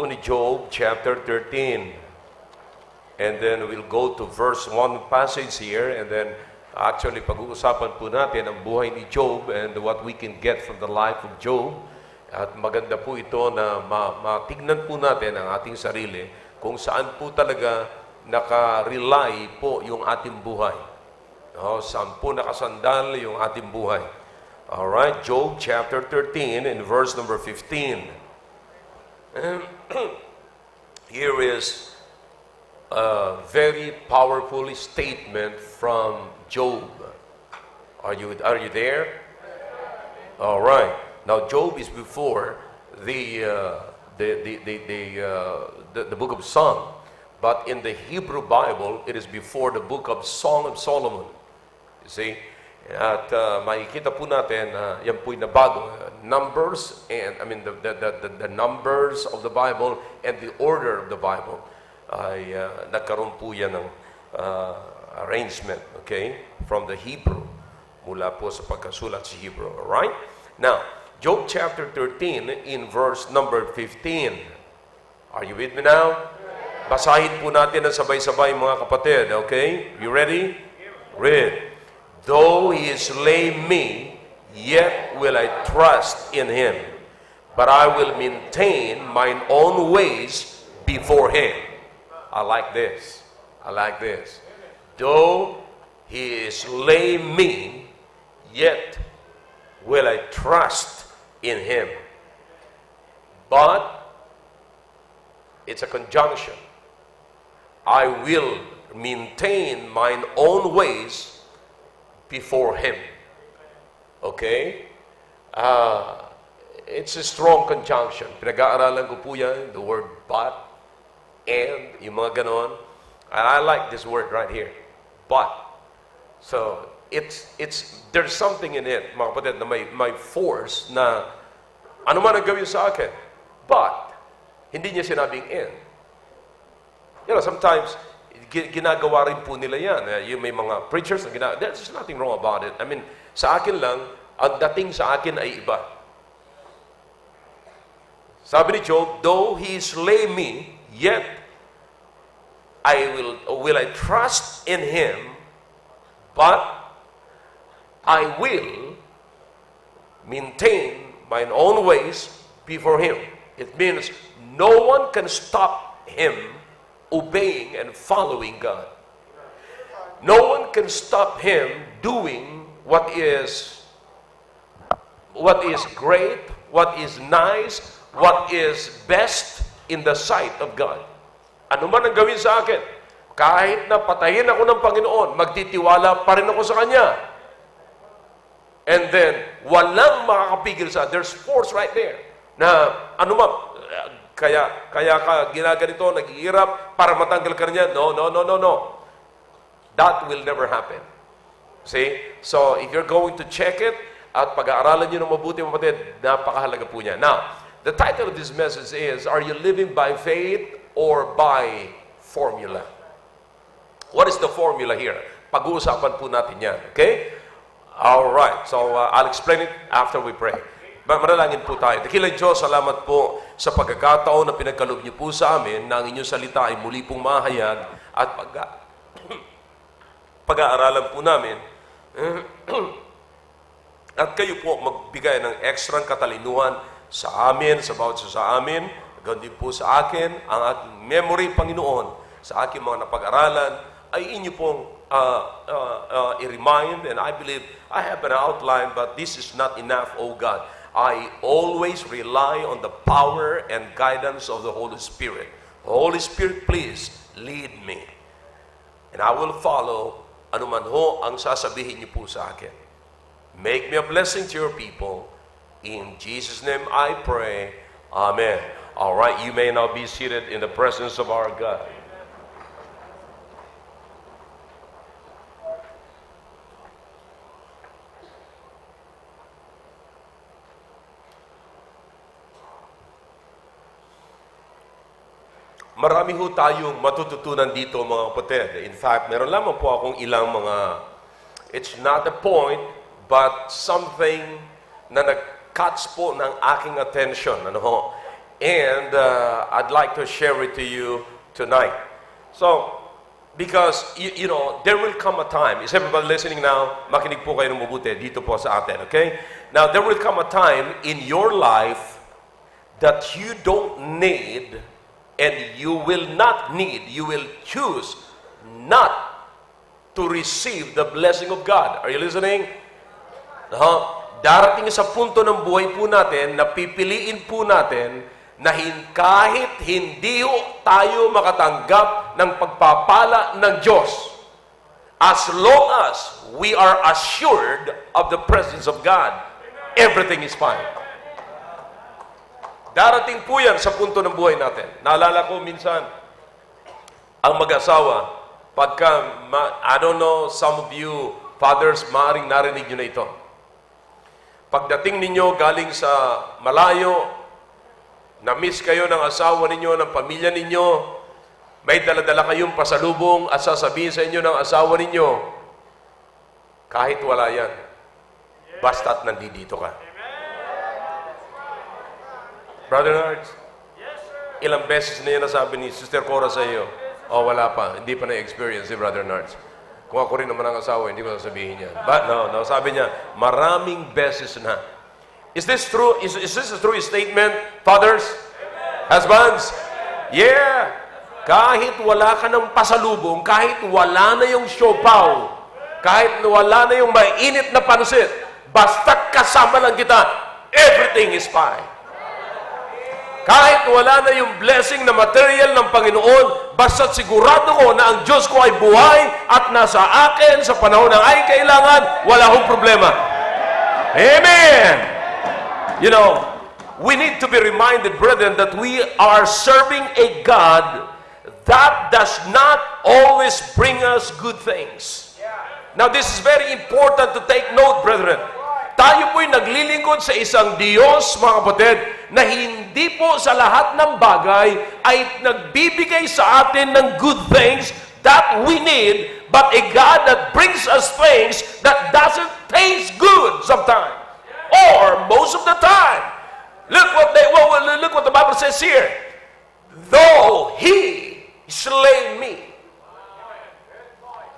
Ni Job chapter 13. And then we'll go to verse 1 passage here, and then actually pag-uusapan po natin ang buhay ni Job and what we can get from the life of Job. At maganda po ito na matignan po natin ang ating sarili kung saan po talaga naka-rely po yung ating buhay. Saan po nakasandal yung ating buhay. Alright, Job chapter 13 and verse number 15. Here is a very powerful statement from Job. Are you there? All right. Now Job is before the book of Psalm, but in the Hebrew Bible it is before the book of Song of Solomon. You see, at makikita po natin yan po'y nabago. Numbers and the numbers of the Bible and the order of the Bible ay nagkaroon po yan ng arrangement, okay, from the Hebrew, mula po sa pagkasulat sa Hebrew. Alright? Now, Job chapter 13 in verse number 15. Are you with me now? Basahin po natin ang sabay-sabay mga kapatid, okay? You ready? Read. Though he slay me, yet will I trust in him, but I will maintain mine own ways before him. I like this. I like this. Though he slay me, yet will I trust in him. But it's a conjunction. I will maintain mine own ways before him. Okay? It's a strong conjunction. Pinag-aaralan ko po yan, the word but, and, yung mga ganon. And I like this word right here, but. So, there's something in it, mga kapatid, na may force na, ano man ang gawin sa akin, but, hindi niya sinabing and. You know, sometimes, ginagawa rin po nila yan. Yung may mga preachers na ginagawa, there's nothing wrong about it. I mean, sa akin lang, ang dating sa akin ay iba. Sabi ni Job, though he slay me, yet will I trust in him, but I will maintain mine own ways before him. It means no one can stop him obeying and following God. No one can stop him doing what is great, what is nice, what is best in the sight of God. Ano man ang gawin sa akin, kahit na patayin ako ng Panginoon, magtitiwala pa rin ako sa Kanya. And then, walang makakapigil sa, there's force right there, na ano man, kaya ka ginaganito, naghihirap para matanggal ka niya. No. That will never happen. See? So, if you're going to check it, at pag-aaralan nyo ng mabuti, mapatid, napakahalaga po niya. Now, the title of this message is, are you living by faith or by formula? What is the formula here? Pag-uusapan po natin yan. Okay? Alright. So, I'll explain it after we pray. Manalangin po tayo. Dakilang Diyos, salamat po sa pagkakataon na pinagkaloob niyo po sa amin na ang inyong salita ay muli pong mahayag at pag-aaralan po namin at kayo po magbigay ng ekstrang katalinuhan sa amin, sa bawat sa amin, ganoon din po sa akin, ang aking memory, Panginoon, sa aking mga napag-aralan, ay inyo pong i-remind, and I believe I have an outline, but this is not enough, O God. I always rely on the power and guidance of the Holy Spirit. Holy Spirit, please lead me. And I will follow anuman ho ang sasabihin niyo po sa akin. Make me a blessing to your people. In Jesus' name I pray. Amen. All right, you may now be seated in the presence of our God. Marami ho tayong matututunan dito mga kapatid. In fact, meron lamang po akong ilang mga, it's not a point, but something na nag-catch po ng aking attention. Ano ho? And I'd like to share it to you tonight. So, because, you know, there will come a time. Is everybody listening now? Makinig po kayo ng mabuti dito po sa atin, okay? Now, there will come a time in your life that you don't need and you will not need, you will choose not to receive the blessing of God. Are you listening? Darating sa punto ng buhay po natin na pipiliin po natin na kahit hindi tayo makatanggap ng pagpapala ng Diyos, as long as we are assured of the presence of God, everything is fine. Darating po yan sa punto ng buhay natin. Naalala ko minsan, ang mag-asawa, pagka, I don't know, some of you fathers, maaaring narinig nyo na ito. Pagdating ninyo galing sa malayo, na-miss kayo ng asawa ninyo, ng pamilya ninyo, may dala-dala kayong pasalubong at sasabihin sa inyo ng asawa ninyo, kahit wala yan, basta't nandito ka. Brother Nards, ilang beses na yan nasabi ni Sister Cora sa iyo? Oh, wala pa. Hindi pa na-experience si Brother Nards. Kung ako rin naman ang asawa, hindi ko sasabihin yan. But no, sabi niya, maraming beses na. Is this true? Is this a true statement, fathers? Amen. Husbands? Amen. Yeah. Kahit wala ka ng pasalubong, kahit wala na yung siopaw, kahit wala na yung mainit na pansit, basta kasama lang kita, everything is fine. Kahit wala na yung blessing na material ng Panginoon, basta sigurado ko na ang Diyos ko ay buhay at nasa akin sa panahon ng ay kailangan, wala akong problema. Amen! You know, we need to be reminded, brethren, that we are serving a God that does not always bring us good things. Now, this is very important to take note, brethren. Tayo po'y naglilingkod sa isang Diyos, mga kapatid, na hindi po sa lahat ng bagay ay nagbibigay sa atin ng good things that we need, but a God that brings us things that doesn't taste good sometimes. Or most of the time. Look what the Bible says here. Though he slay me.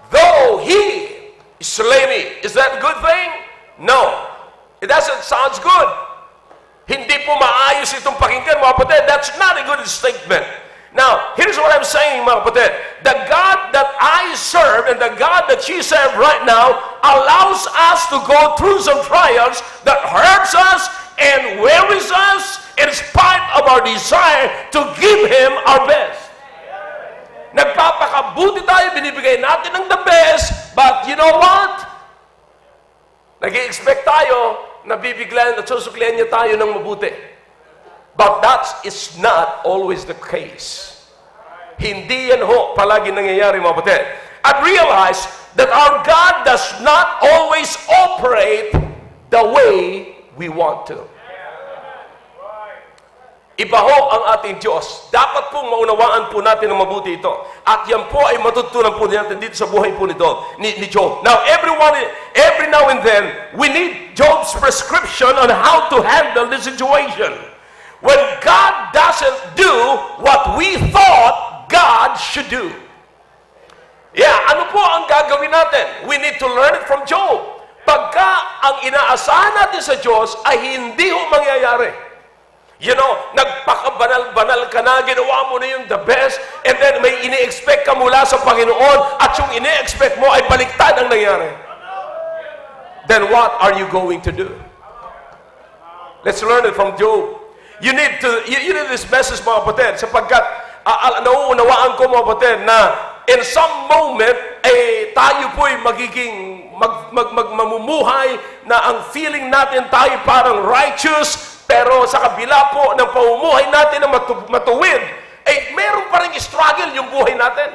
Though he slay me. Is that a good thing? No. It doesn't sound good. Hindi po maayos itong pakinggan, mga kapatid. That's not a good statement. Now, here's what I'm saying, mga kapatid. The God that I serve and the God that you serve right now allows us to go through some trials that hurts us and wearies us in spite of our desire to give Him our best. Nagpapakabuti tayo, binibigay natin ng the best, but you know what? Nag-i-expect tayo na bibiglan at susuklian niya tayo ng mabuti. But that is not always the case. Hindi yan ho palagi nangyayari, mga kapatid. And realize that our God does not always operate the way we want to. Iba ho ang ating Diyos. Dapat pong maunawaan po natin ng mabuti ito. At yan po ay matutunan po natin dito sa buhay po ni Job. Now, every now and then, we need Job's prescription on how to handle the situation. When God doesn't do what we thought God should do. Yeah, ano po ang gagawin natin? We need to learn it from Job. Pagka ang inaasahan natin sa Diyos ay hindi ho mangyayari. You know, nagpakabanal-banal ka na, ginawa mo na yung the best, and then may ini-expect ka mula sa Panginoon, at yung ini-expect mo ay baliktad ang nangyari. Then what are you going to do? Let's learn it from Job. You need this message, mga kapatid, sapagkat nauunawaan ko, mga kapatid, na in some moment, tayo po'y magiging mamumuhay na ang feeling natin tayo parang righteous, pero sa kabila po ng pamumuhay natin na matuwid, meron pa rin struggle yung buhay natin.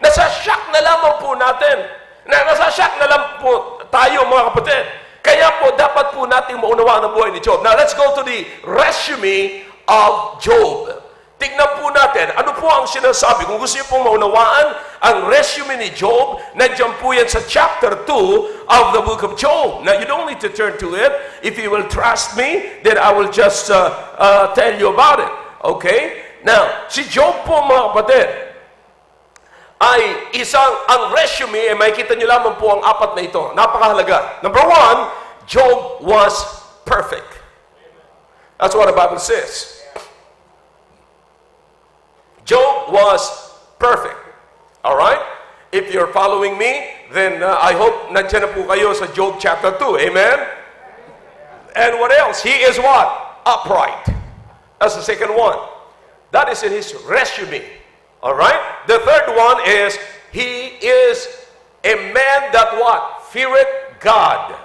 Nasa shock na lamang po natin. Nasa shock na lang po tayo, mga kapatid. Kaya po, dapat po natin maunawaan ang buhay ni Job. Now, let's go to the resume of Job. Tingnan po natin, ano po po ang sinasabi. Kung gusto niyo pong maunawaan ang resume ni Job, nandiyan po yan sa chapter 2 of the book of Job. Now, you don't need to turn to it. If you will trust me, then I will just tell you about it. Okay? Now, si Job po, mga kapatid, ay ang resume, makikita niyo lamang po ang apat na ito. Napakahalaga. Number 1, Job was perfect. That's what the Bible says. Job was perfect. All right? If you're following me, then I hope nandiyan na po kayo sa Job chapter 2. Amen? And what else? He is what? Upright. That's the second one. That is in his resume. All right? The third one is, he is a man that what? Feareth God.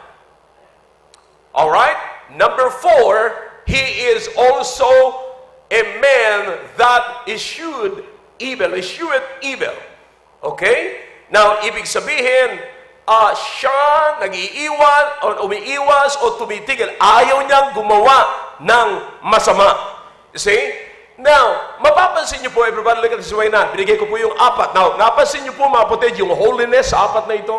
All right? Number 4, he is also a man that eschewed evil. Eschewed evil. Okay? Now, ibig sabihin, siya nag-iiwan o umiiwas o tumitigil. Ayaw niyang gumawa ng masama. You see? Now, mapapansin niyo po, everybody, look at this way na. Binigay ko po yung apat. Now, napansin niyo po, mga kapatid, yung holiness sa apat na ito.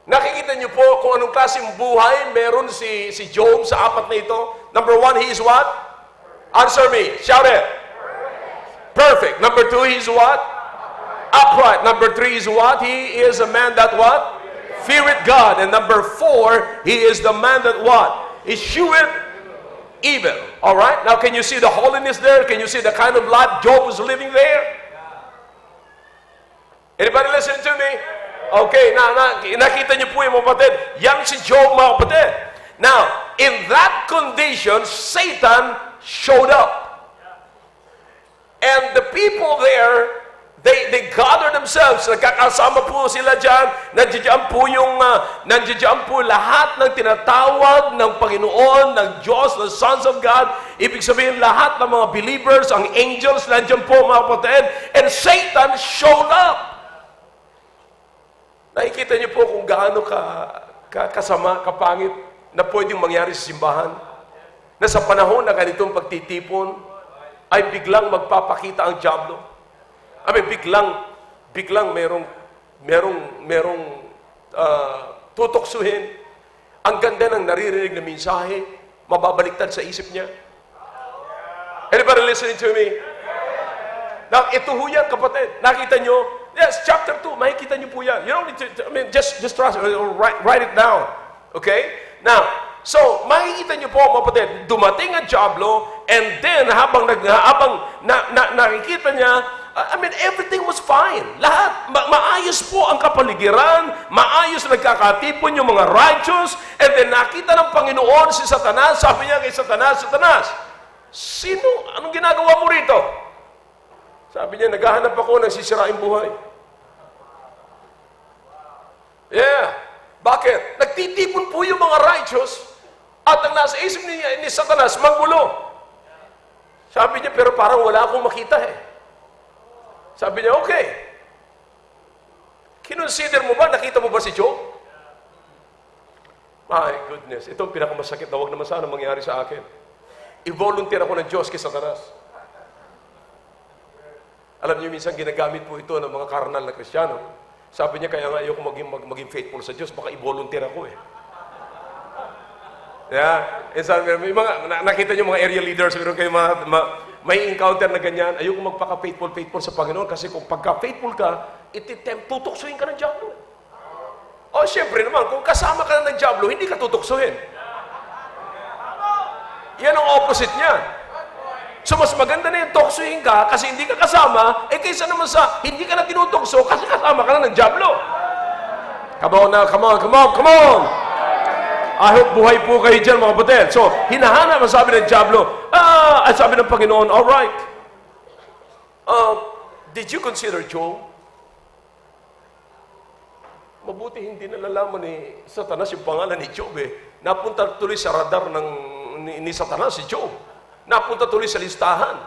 Nakikita niyo po kung anong klaseng buhay meron si Job sa apat na ito. Number 1, he is what? Answer me. Shout it. Perfect. Number 2, he's what? Upright. Number 3 is what? He is a man that what? Feareth God. And number 4, he is the man that what? Escheweth evil. All right? Now, can you see the holiness there? Can you see the kind of life Job was living there? Anybody listen to me? Okay, nakita niyo po yung mga kapatid. Yan si Job, mga kapatid. Now, in that condition, Satan showed up. And the people there, they gather themselves. Nagkakasama po sila dyan. Nandiyan po lahat ng tinatawag ng Panginoon, ng Diyos, ng sons of God. Ibig sabihin, lahat ng mga believers, ang angels, nandiyan po, mga kapatid. And Satan showed up. Nakikita niyo po kung gaano kasama, kapangit na pwedeng mangyari sa simbahan. Na sa panahon na ganitong pagtitipon, ay biglang magpapakita ang dyablo. I mean, biglang merong tutoksuhin. Ang ganda ng naririnig na mensahe, mababaliktad sa isip niya. Anybody listening to me? Now, ito ho yan, kapatid. Nakita nyo? Yes, chapter 2, makikita nyo po yan. You don't need to, just trust it, or write it down. Okay? Now, so, makikita nyo po, mga kapatid, dumating ang dyablo, and then, habang nakikita niya, everything was fine. Lahat, maayos po ang kapaligiran, maayos nagkakatipon yung mga righteous, and then nakita ng Panginoon si Satanas, sabi niya kay Satanas, anong ginagawa mo rito? Sabi niya, naghahanap ako ng sisiraing buhay. Yeah. Bakit? Nagtitipon po yung mga righteous at ang nasa isip ni Satanas, manggulo. Sabi niya, pero parang wala akong makita eh. Sabi niya, okay. Kinonsider mo ba? Nakita mo ba si Job? My goodness. Ito ang pinakamasakit na huwag naman sana mangyari sa akin. I-volunteer ako ng Diyos kay Satanas. Alam niyo, minsan ginagamit po ito ng mga karnal na Kristiyano. Sabi niya, kaya nga ayoko maging faithful sa Diyos, baka i-volunteer ako eh. Yeah. And sabi, may mga, nakita niyo mga area leaders, meron kayo may encounter na ganyan, ayoko magpaka-faithful sa Panginoon kasi kung pagka-faithful ka, tutuksuhin ka ng dyablo. O, siyempre naman, kung kasama ka na ng dyablo, hindi ka tutuksuhin. Yan ang opposite niya. So, mas maganda na yung tuksuhin ka kasi hindi ka kasama, kaysa naman sa hindi ka na tinutukso kasi kasama ka na ng dyablo. Come on now, come on! I hope buhay po kayo dyan, mga kapatid. So, hinahanap ang sabi ng dyablo, at sabi ng Panginoon, all right. Did you consider Job? Mabuti hindi nalalaman ni Satanas yung pangalan ni Job eh. Napunta tuloy sa radar ni Satanas si Job. Napunta tuloy sa listahan.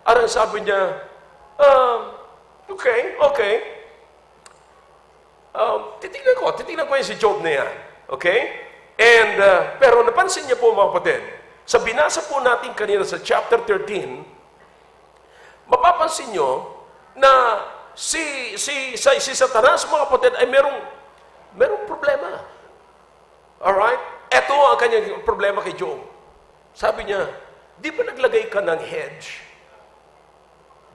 Arang sabi niya, okay. Titignan ko yung si Job na yan. Okay? And, pero napansin niya po, mga kapatid, sa binasa po natin kanina sa chapter 13, mapapansin nyo na si Satanas, mga kapatid, ay merong problema. Alright? Ito ang kanyang problema kay Job. Sabi niya, di ba naglagay ka ng hedge?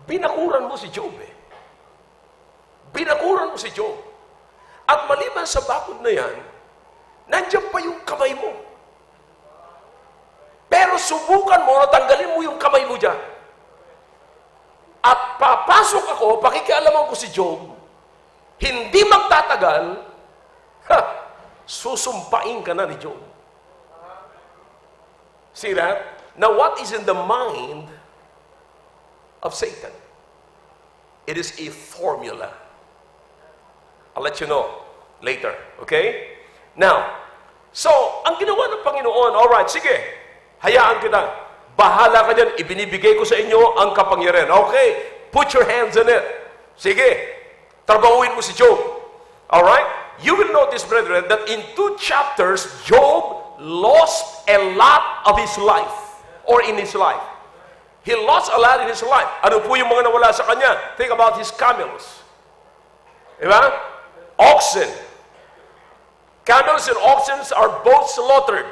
Binakuran mo si Job eh. Binakuran mo si Job. At maliban sa bakod na yan, nandiyan pa yung kamay mo. Pero subukan mo na tanggalin mo yung kamay mo dyan. At papasok ako, pakikialaman ko si Job, hindi magtatagal, susumpain ka na ni Job. See that? Now, what is in the mind of Satan? It is a formula. I'll let you know later. Okay? Now, so, ang ginawa ng Panginoon, alright, sige, hayaan kita. Bahala ka dyan, ibinibigay ko sa inyo ang kapangyarihan. Okay, put your hands in it. Sige, trabahuin mo si Job. Alright? You will notice, brethren, that in 2 chapters, Job lost a lot of his life, or in his life. He lost a lot in his life. Ano po yung mga nawala sa kanya? Think about his camels. Diba? Oxen. Camels and oxen are both slaughtered.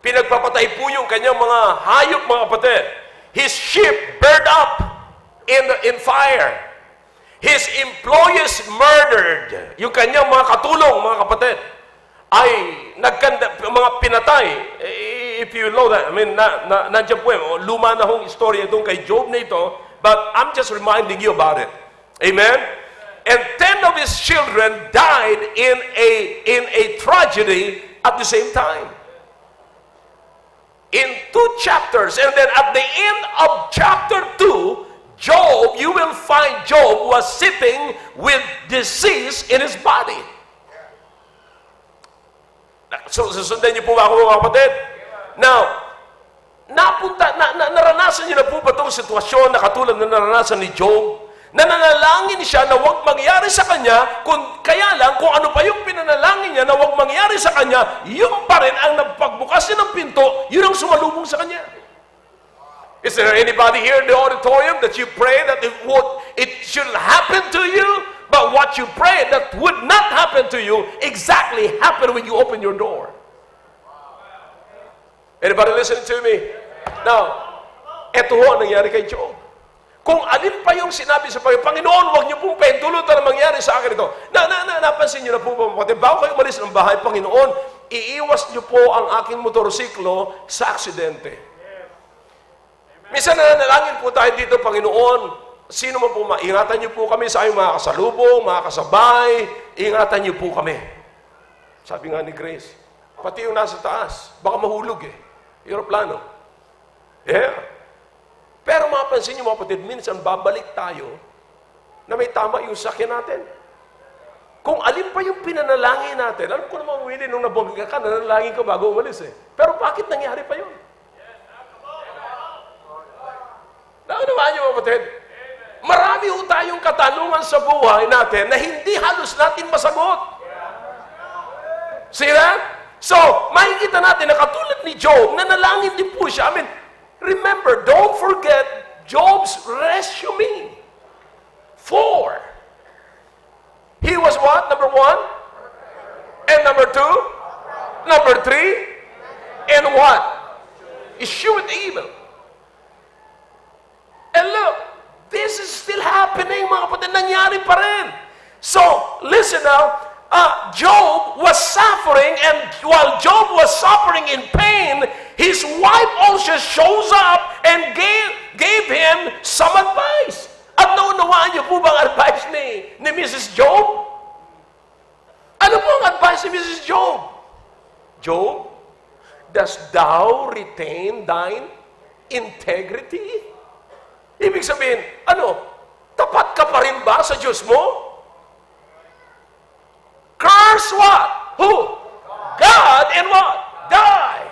Pinagpapatay po yung kanyang mga hayop, mga kapatid. His sheep burned up in fire. His employees murdered. Yung kanyang mga katulong, mga kapatid, ay mga pinatay. If you know that, I mean, nandiyan po luma na hong istorya itong kay Job na ito, but I'm just reminding you about it. Amen? And 10 of his children died in a tragedy at the same time. In 2 chapters, and then at the end of chapter 2, Job, you will find Job was sitting with disease in his body. So, susundan niyo po ba ako, mga kapatid? Now, naranasan niyo na po ba itong sitwasyon na katulad na naranasan ni Job? Nananalangin siya na huwag mangyari sa kanya, kaya lang, kung ano pa yung pinanalangin niya na huwag mangyari sa kanya, yun pa rin ang nagpagbukas niya ng pinto, yun ang sumalubong sa kanya. Is there anybody here in the auditorium that you pray that it shouldn't happen to you, but what you pray that would not happen to you exactly happened when you open your door? Anybody listening to me? Now, eto ho ang nangyari kay Job. Kung alin pa yung sinabi sa Panginoon, huwag niyo pong pendulutan na mangyari sa akin ito. Napansin niyo na po ba, kapatid, bago kayo umalis ng bahay, Panginoon, iiwas niyo po ang aking motorsiklo sa aksidente. Minsan nananalangin po tayo dito, Panginoon, sino mo po, ingatan niyo po kami sa aming mga kasalubong, mga kasabay, ingatan niyo po kami. Sabi nga ni Grace, pati yung nasa taas, baka mahulog aeroplano. Yeah. Pero mapansin niyo, mga kapatid, minsan babalik tayo na may tama yung sakyan natin. Kung alin pa yung pinanalangin natin, alam ko naman, Willie, nung nabongga ka, nanalangin ka bago umalis Pero bakit nangyari pa yun? Naunawaan niyo, mga kapatid? Marami ho tayong katanungan sa buhay natin na hindi halos natin masagot. See that? So, makikita natin na katulad ni Job, nanalangin din po siya. I mean, remember, don't forget Job's resume. 4. He was what? Number 1? And number 2? Number 3? And what? Eschewed evil. And look, this is still happening, mga kapatid. Nangyari pa rin. So, listen now. Job was suffering, and while Job was suffering in pain, his wife also shows up and gave him some advice. At naunawaan niyo po bang advice ni Mrs. Job? Ano po ang advice ni Mrs. Job? Job, dost thou retain thine integrity? Ibig sabihin, tapat ka pa rin ba sa Diyos mo? Curse what? Who? God and what? Die.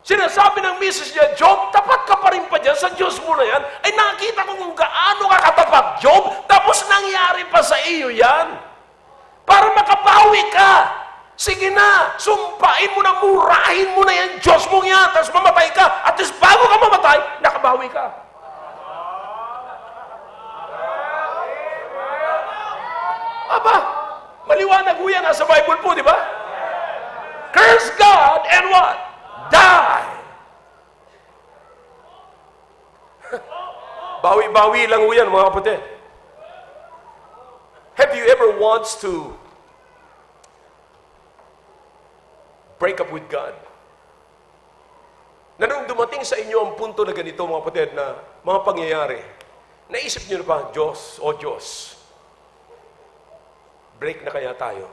Sinasabi ng Mrs. niya, Job, tapat ka pa rin pa dyan sa Diyos mo na yan. Ay nakita ko kung gaano ka katapat, Job, tapos nangyari pa sa iyo yan. Para makabawi ka. Sige na, sumpain mo na, murahin mo na yan, Diyos mong yan, tapos mamatay ka. At least bago ka mamatay, nakabawi ka. ho yan, nasa Bible po, di ba? Curse God and what? Die. Bawi-bawi lang ho yan, mga kapatid. Have you ever wants to break up with God? Na nung dumating sa inyo ang punto na ganito, mga kapatid, na mga pangyayari, naisip niyo na ba, Diyos, o Diyos, break na kaya tayo?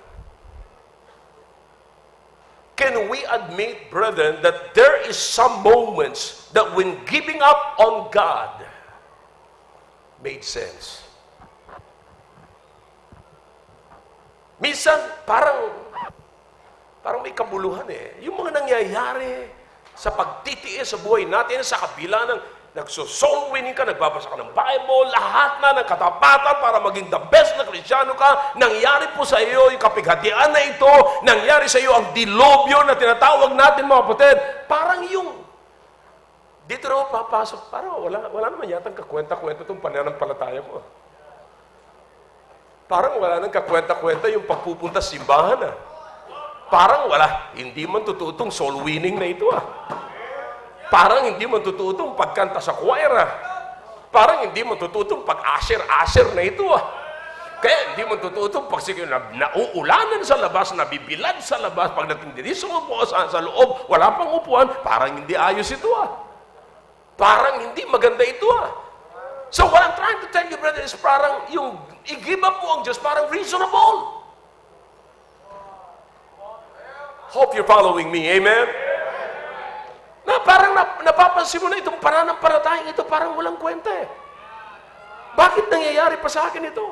Can we admit, brethren, that there is some moments that when giving up on God made sense? Minsan, parang may kabuluhan eh. Yung mga nangyayari sa pagtitiis sa buhay natin, sa kabila ng nagsosoul winning ka, nagbabasa ka ng Bible, lahat na ng katapatan para maging the best na Kristyano ka, nangyari po sa iyo yung kapighatian na ito, nangyari sa iyo ang dilobyo na tinatawag natin, mga kapatid, parang yung dito na ako papasok, parang wala naman yatang kakwenta-kwenta itong pananampalataya ko. Parang wala nang kakwenta-kwenta yung pagpupunta sa simbahan. Parang wala, hindi man tututong soul winning na ito. Parang hindi man tututong pagkanta sa choir. Parang hindi man tututong pag-asher na ito. Kaya hindi man tututong pag nauulanan sa labas, nabibilad sa labas, pagdating din sa loob, wala pang upuan, parang hindi ayos ito. Parang hindi maganda ito. So what I'm trying to tell you, brother, is parang yung i-give up mo ang Diyos, parang reasonable. Hope you're following me. Amen? Na parang napapansin mo na itong pananampalatayang ito, parang walang kwenta eh. Bakit nangyayari pa sa akin ito?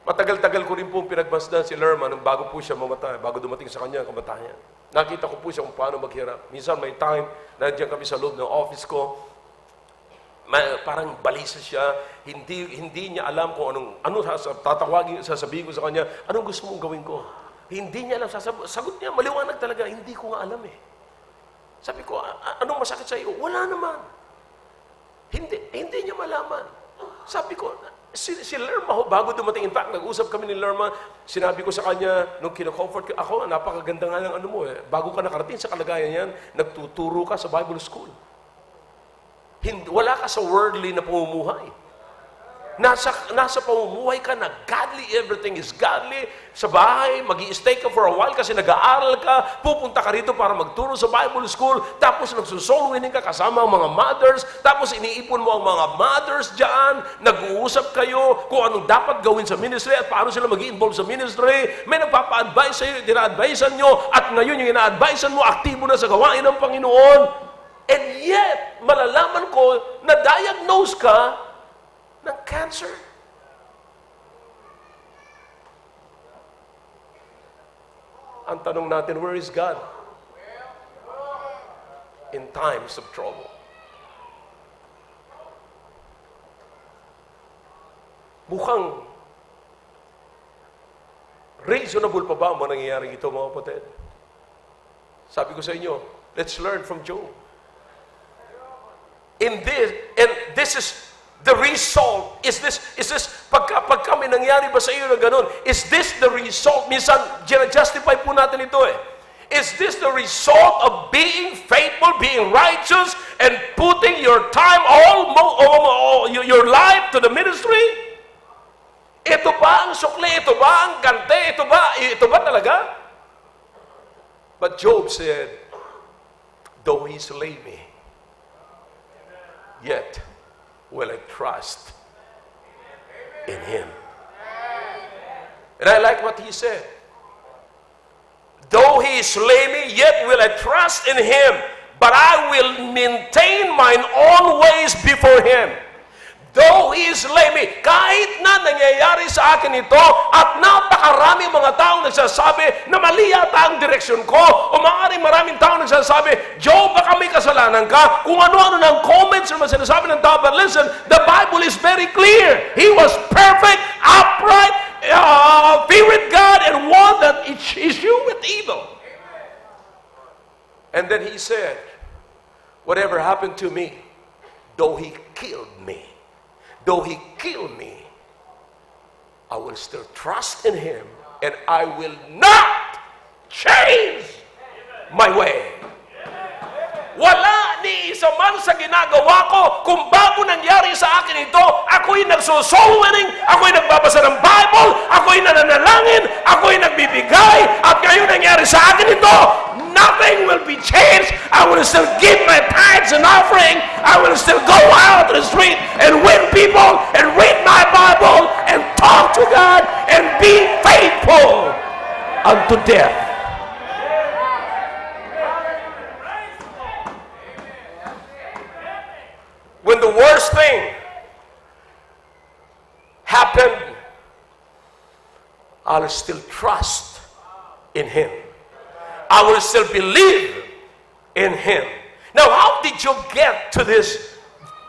Matagal-tagal ko rin pong pinagmasdan si Lerma nung bago po siya mamatay, bago dumating sa kanya ang kamatayan. Nakita ko po siya kung paano maghirap. Minsan may time, nandiyan kami sa loob ng office ko, parang balisa siya, hindi niya alam kung sasabihin ko sa kanya, anong gusto mong gawin ko? Hindi niya alam, sagot niya, maliwanag talaga, hindi ko nga alam eh. Sabi ko, anong masakit sa iyo? Wala naman. Hindi niya malaman. Sabi ko, si Lerma, bago dumating, in fact, nag-usap kami ni Lerma, sinabi ko sa kanya, nung kinocomfort ko, ako, napakaganda nga ng ano mo eh. Bago ka nakarating sa kalagayan yan, nagtuturo ka sa Bible school. Wala ka sa worldly na pamumuhay. Nasa pamumuhay ka na godly, everything is godly. Sa bahay, mag-i-stay ka for a while kasi nag-aaral ka, pupunta ka rito para magturo sa Bible school, tapos nagsusoul winning ka kasama ang mga mothers, tapos iniipon mo ang mga mothers dyan, nag-uusap kayo kung anong dapat gawin sa ministry at paano sila mag-i-involve sa ministry. May nagpapa-advise sa'yo, dina-advisean nyo, at ngayon yung ina-advisean mo, aktibo na sa gawain ng Panginoon. And yet, malalaman ko na diagnose ka ng cancer. Ang tanong natin, where is God? In times of trouble. Mukhang reasonable pa ba ang nangyayari ito, mga kapatid? Sabi ko sa inyo, let's learn from Job. And this is the result. Is this pagka may nangyari ba sa iyo na ganun? Is this the result? Minsan, justify po natin ito eh. Is this the result of being faithful, being righteous, and putting your time, your life to the ministry? Ito ba ang sukli? Ito ba ang gante? Ito ba talaga? But Job said, though he slay me, yet will I trust in him. And I like what he said. Though he slay me, yet will I trust in him, but I will maintain mine own ways before him. Though he slay me, kahit na nangyayari sa akin ito, at napakarami mga taong nagsasabi na mali yata ang direksyon ko, o maraming taong nagsasabi, Job, baka may kasalanan ka, kung ano-ano ng comments na sinasabi ng tao, but listen, the Bible is very clear. He was perfect, upright, feared God, and one that issue with evil. And then he said, whatever happened to me, though he killed me, I will still trust in Him, and I will not change my way. Wala ni isa man sa ginagawa ko. Kung bago nangyari sa akin ito, ako'y nagsosoul winning, ako'y nagbabasa ng Bible, ako'y nananalangin, ako'y nagbibigay, at ngayon nangyari sa akin ito, nothing will be changed. I will still give my tithes and offering. I will still go out to the street and win people and read my Bible and talk to God and be faithful unto death. When the worst thing happened, I'll still trust in Him. I will still believe in Him. Now, how did you get to this,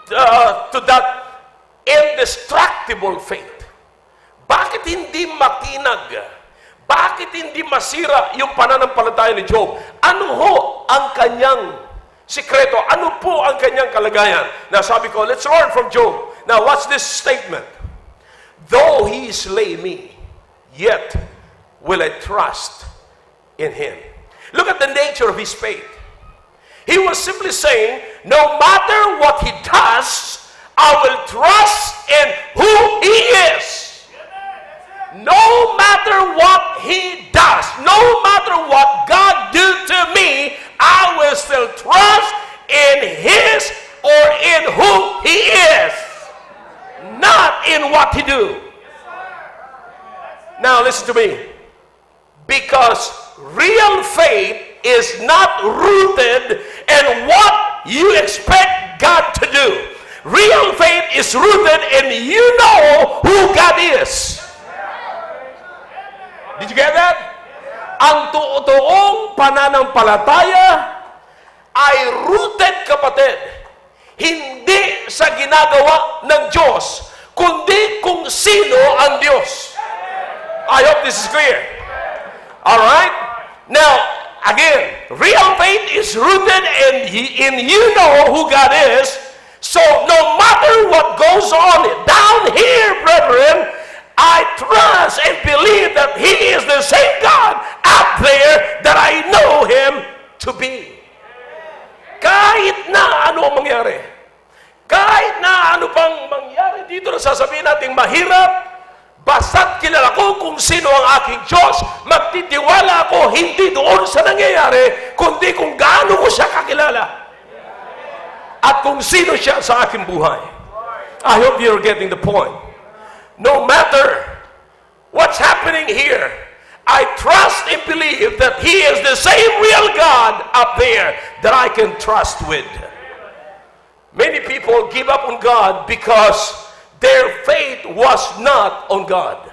to that indestructible faith? Bakit hindi makinag? Bakit hindi masira yung pananampalataya ni Job? Ano ho ang kanyang sikreto? Ano po ang kanyang kalagayan? Now, sabi ko, let's learn from Job. Now, what's this statement? Though He slay me, yet will I trust in Him. Look at the nature of his faith. He was simply saying, no matter what he does, I will trust in who He is. No matter what He does, no matter what God do to me, I will still trust in His or in who He is, not in what He do. Now listen to me. Because real faith is not rooted in what you expect God to do. Real faith is rooted in you know who God is. Did you get that? Ang totoong pananampalataya ay rooted, kapatid, hindi sa ginagawa ng Diyos, kundi kung sino ang Diyos. I hope this is clear. Alright? Now, again, real faith is rooted in you know who God is. So, no matter what goes on down here, brethren, I trust and believe that He is the same God out there that I know Him to be. Kahit na ano ang mangyari, kahit na ano pang mangyari dito na sasabihin natin mahirap, basta't kilala ko kung sino ang aking Diyos, magtitiwala ako hindi doon sa nangyayari, kundi kung gaano ko siya kakilala. At kung sino siya sa aking buhay. I hope you're getting the point. No matter what's happening here, I trust and believe that He is the same real God up there that I can trust with. Many people give up on God because their faith was not on God.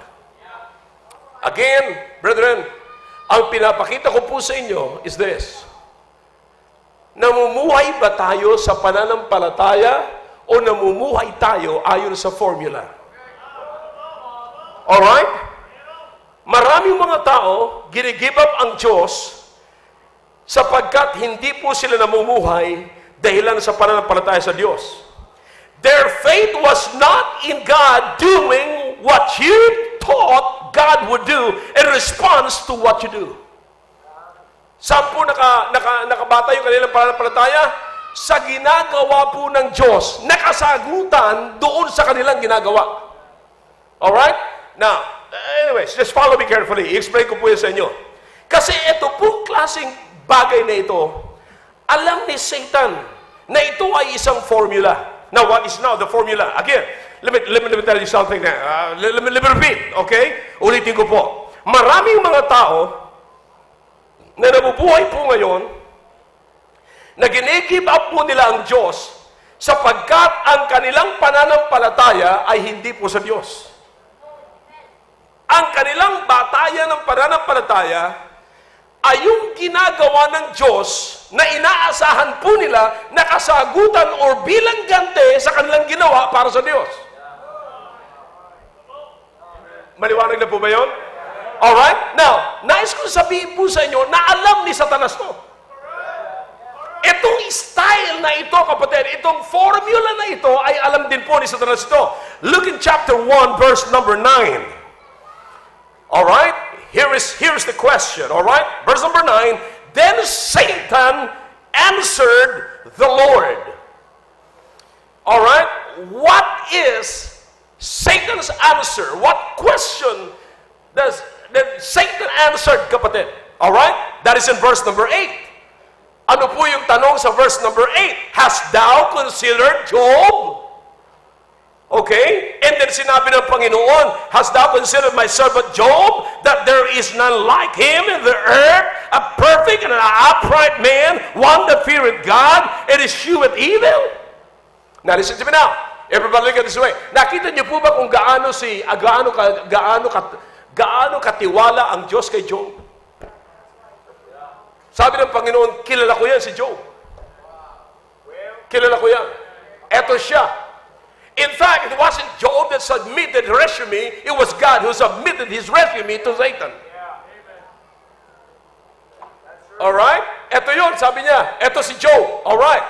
Again, brethren, ang pinapakita ko po sa inyo is this. Namumuhay ba tayo sa pananampalataya o namumuhay tayo ayon sa formula? Alright? Maraming mga tao, gini-give up ang Diyos sapagkat hindi po sila namumuhay dahilan sa pananampalataya sa Diyos. Their faith was not in God doing what you thought God would do in response to what you do. Saan po nakabata yung kanilang pananampalataya? Sa ginagawa po ng Diyos, nakasagutan doon sa kanilang ginagawa. Alright? Now, anyways, just follow me carefully. I-explain ko po yun sa inyo. Kasi ito po klaseng bagay na ito, alam ni Satan na ito ay isang formula. Now, what is now the formula? Again, let me tell you something now. Let me repeat, okay? Ulitin ko po. Maraming mga tao na nabubuhay po ngayon na gine-give up po nila ang Diyos sapagkat ang kanilang pananampalataya ay hindi po sa Diyos. Ang kanilang batayan ng pananampalataya ay yung ginagawa ng Diyos na inaasahan po nila na kasagutan o bilang gante sa kanilang ginawa para sa Diyos. Maliwanag na po ba yun? Alright? Now, nais ko sabihin po sa inyo na alam ni Satanas to. Itong style na ito, kapatid, itong formula na ito ay alam din po ni Satanas ito. Look in chapter 1, verse number 9. Alright? Here's the question. Alright? Verse number 9. Then Satan answered the Lord. Alright? What is Satan's answer? What question does Satan answered, kapatid? Alright? That is in verse number 8. Ano po yung tanong sa verse number 8? Hast thou considered Job? Okay? And then sinabi ng Panginoon, hast thou considered my servant Job, that there is none like him in the earth, a perfect and an upright man, one that feareth God, and escheweth evil? Now listen to me now. Everybody look at this way. Nakita niyo po ba kung gaano katiwala ang Diyos kay Job? Sabi ng Panginoon, kilala ko yan si Job. Kilala ko yan. Eto siya. In fact, it wasn't Job that submitted resume, it was God who submitted his resume to Satan. Alright? Eto yun, sabi niya. Eto si Job. Alright.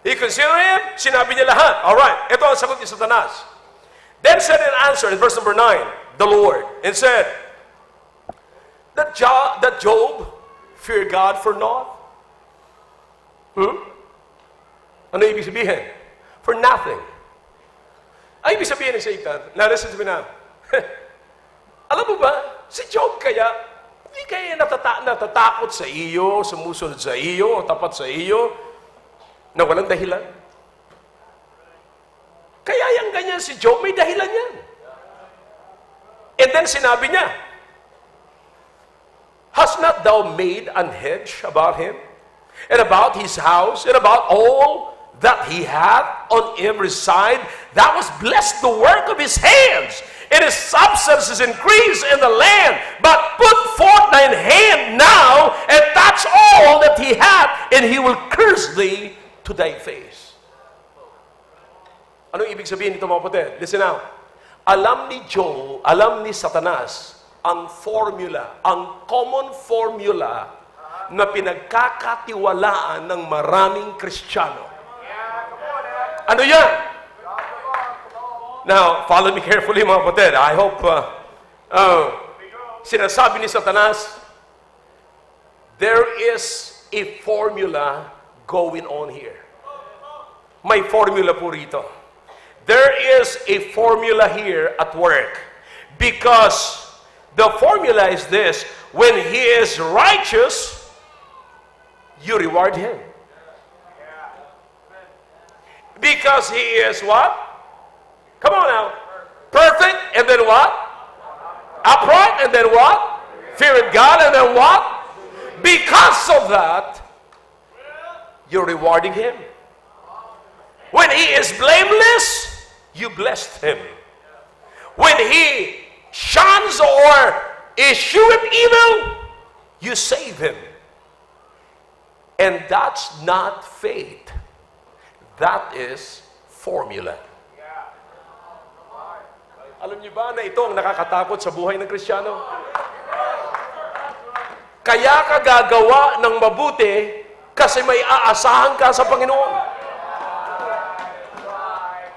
He considered him, sinabi niya lahat. Alright. Ito ang sagot ni Satanas. Then said an answer in verse number 9, the Lord, and said, that Job fear God for naught? Ano ibig sabihin? For nothing. Ay, ibig sabihin ni Satan, listen to me now. Alam mo ba, si Job kaya, hindi kaya natatakot sa iyo, sumusunod sa iyo, o tapat sa iyo, na walang dahilan. Kaya yung ganyan si Job, may dahilan yan. And then sinabi niya, hast not thou made an hedge about him, and about his house, and about all that he hath on every side? That was blessed the work of his hands, and his substance is increased in the land. But put forth thine hand now, and touch all that he hath, and he will curse thee to thy face. Ano ibig sabihin nito, mga kapatid? Listen now. Alam ni Satanas, ang formula, ang common formula na pinagkakatiwalaan ng maraming Kristiyano. Ano yan? Now, follow me carefully, mga kapatid. I hope, sinasabi ni Satanas, there is a formula going on here. May formula po rito. There is a formula here at work. Because the formula is this: when he is righteous, you reward him. Because he is what? Come on now. Perfect, and then what? Upright, and then what? Fearing God, and then what? Because of that, you're rewarding him. When he is blameless, you blessed him. When he shuns or escheweth evil, you save him. And that's not faith. That is formula. Alam niyo ba na ito ang nakakatakot sa buhay ng Kristiyano? Kaya ka gagawa ng mabuti kasi may aasahan ka sa Panginoon.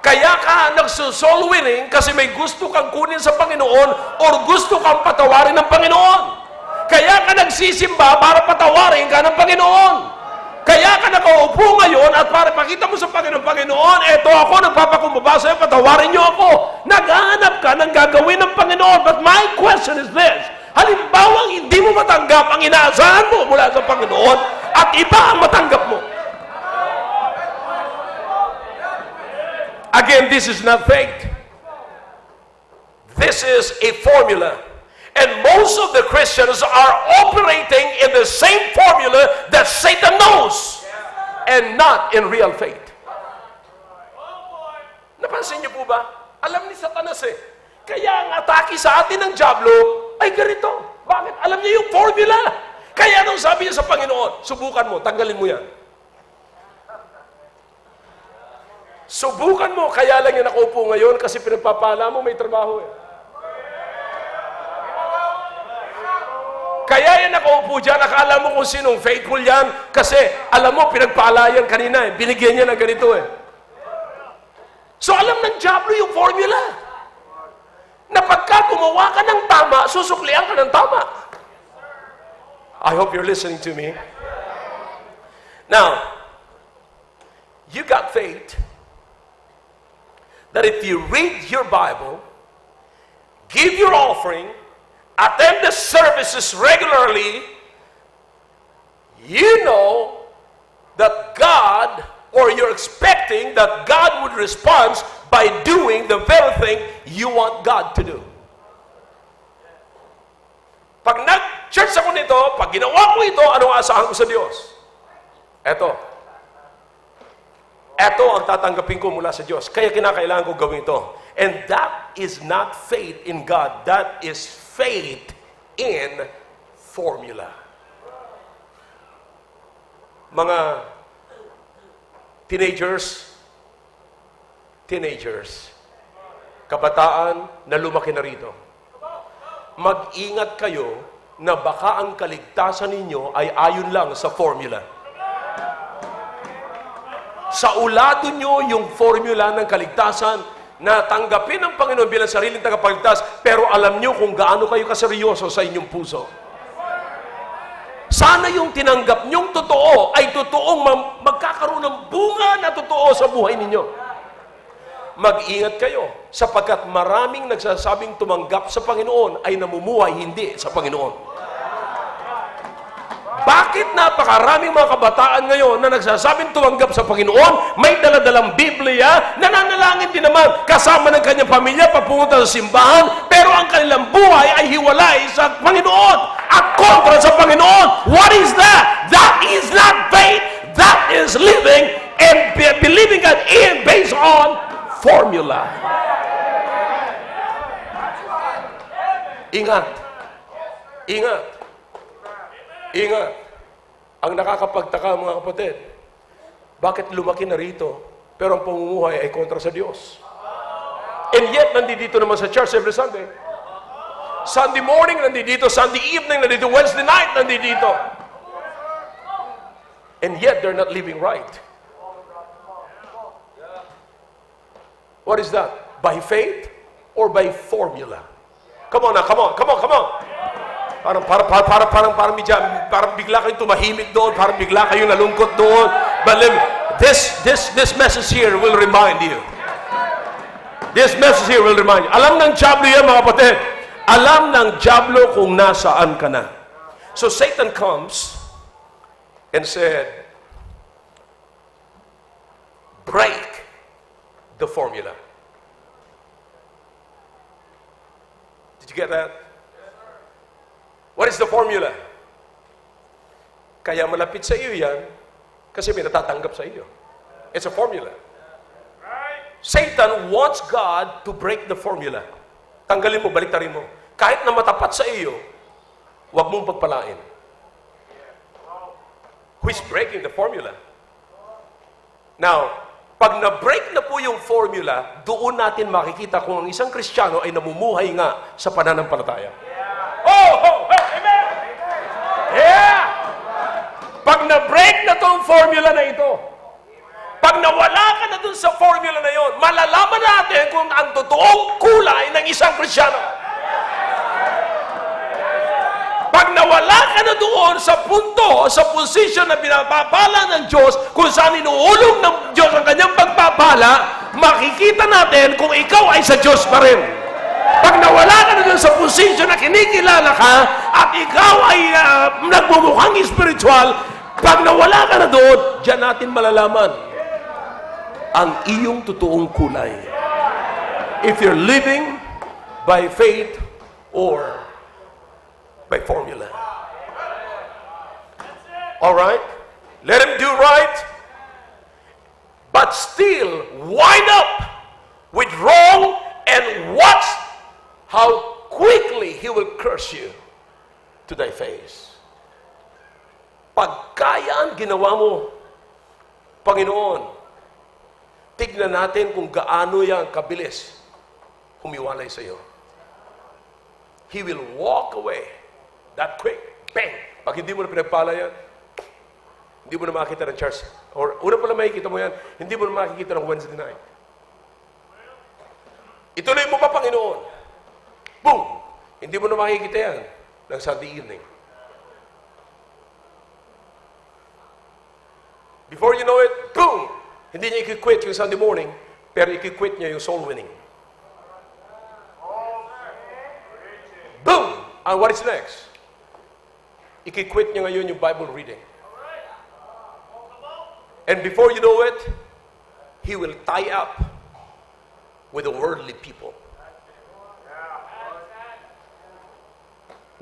Kaya ka nagsoul winning kasi may gusto kang kunin sa Panginoon or gusto kang patawarin ng Panginoon. Kaya ka nagsisimba para patawarin ka ng Panginoon. Kaya ka nakaupo ngayon at para pakita mo sa Panginoon, eto ako, nagpapakumbaba sa'yo, patawarin niyo ako. Naghahanap ka ng gagawin ng Panginoon. But my question is this: halimbawa, hindi mo matanggap ang inaasahan mo mula sa Panginoon at iba ang matanggap mo. Again, this is not faith. This is a formula. And most of the Christians are operating in the same formula that Satan knows, and not in real faith. Napansin niyo po ba? Alam ni Satanas kaya ang atake sa atin ng Diablo ay ganito. Bakit? Alam niya yung formula. Kaya nung sabi niya sa Panginoon, subukan mo, tanggalin mo yan. Subukan mo, kaya lang yan nakaupo ngayon kasi pinagpapala mo, may trabaho Kaya yan nakaupo dyan, akala mo kung sinong faithful yan kasi alam mo, pinagpala yan kanina binigyan niya ng ganito So alam ng Diablo yung formula. na pagka gumawa ka ng tama, susuklian ka ng tama. I hope you're listening to me. Now, you got faith that if you read your Bible, give your offering, attend the services regularly, you know that God, or you're expecting that God would respond by doing the very thing you want God to do. Pag nag-church ako nito, pag ginawa ko ito, ano ang asahan ko sa Diyos? Eto ang tatanggapin ko mula sa Diyos. Kaya kinakailangan ko gawin ito. And that is not faith in God. That is faith in formula. Mga teenagers, kabataan na lumaki na rito, mag-ingat kayo na baka ang kaligtasan ninyo ay ayon lang sa formula. Sa ulado nyo yung formula ng kaligtasan na tanggapin ng Panginoon bilang sariling tagapagligtas, pero alam nyo kung gaano kayo kaseryoso sa inyong puso. Sana yung tinanggap nyong totoo ay totoong magkakaroon ng bunga na totoo sa buhay ninyo. Mag-ingat kayo sapagkat maraming nagsasabing tumanggap sa Panginoon ay namumuhay hindi sa Panginoon. Bakit napakaraming mga kabataan ngayon na nagsasabing tumanggap sa Panginoon, may daladalang Biblia, nananalangin din naman kasama ng kanyang pamilya papunta sa simbahan, pero ang kanilang buhay ay hiwalay sa Panginoon at kontra sa Panginoon? What is that? That is not faith. That is living and believing God in based on formula. Ingat. Ingat. Ingat. Ang nakakapagtaka, mga kapatid, bakit lumaki na rito, pero ang pamumuhay ay kontra sa Diyos? And yet, nandito naman sa church every Sunday. Sunday morning, nandito. Sunday evening, nandito. Wednesday night, nandito. And yet, they're not living right. What is that? By faith or by formula? Come on now, come on. Parang bigla kayong tumahimik doon, parang bigla kayong nalungkot doon. But this message here will remind you. This message here will remind you. Alam ng dyablo yan, mga kapatid. Alam ng dyablo kung nasaan ka na. So Satan comes and said, break the formula. Did you get that? What is the formula? Kaya malapit sa iyo yan kasi may natatanggap sa iyo. It's a formula. Satan wants God to break the formula. Tanggalin mo, baliktarin mo. Kahit na matapat sa iyo, huwag mong pagpalain. Who is breaking the formula? Now, pag na-break na po yung formula, doon natin makikita kung ang isang Kristiyano ay namumuhay nga sa pananampalataya. Amen! Yeah! Pag na-break na tong formula na ito, pag nawala ka na dun sa formula na yon, malalaman natin kung ang totoong kulay ng isang Kristiyano. Pag nawala ka na doon sa punto, sa posisyon na pinapapala ng Diyos, kung saan inuulog ng Diyos ang kanyang pagpapala, makikita natin kung ikaw ay sa Diyos pa rin. Pag nawala ka na doon sa posisyon na kinikilala ka at ikaw ay nagmumukhang spiritual, pag nawala ka na doon, diyan natin malalaman ang iyong totoong kulay. If you're living by faith or by formula. All right? Let him do right, but still wind up with wrong and watch how quickly he will curse you to thy face. Pagkayaan ginawa mo, Panginoon, tignan natin kung gaano yan kabilis humiwalay sa iyo. He will walk away that quick. Bang! Pag hindi mo na pinagpala yan, hindi mo na makikita ng church. Or una pala makikita mo yan, hindi mo na makikita ng Wednesday night. Ituloy mo pa, Panginoon. Boom! Hindi mo na makikita yan ng Sunday evening. Before you know it, boom! Hindi niya i-quit yung Sunday morning, pero i-quit niya yung soul winning. Boom! And what is next? I-quit niya ngayon yung Bible reading. And before you know it, he will tie up with the worldly people.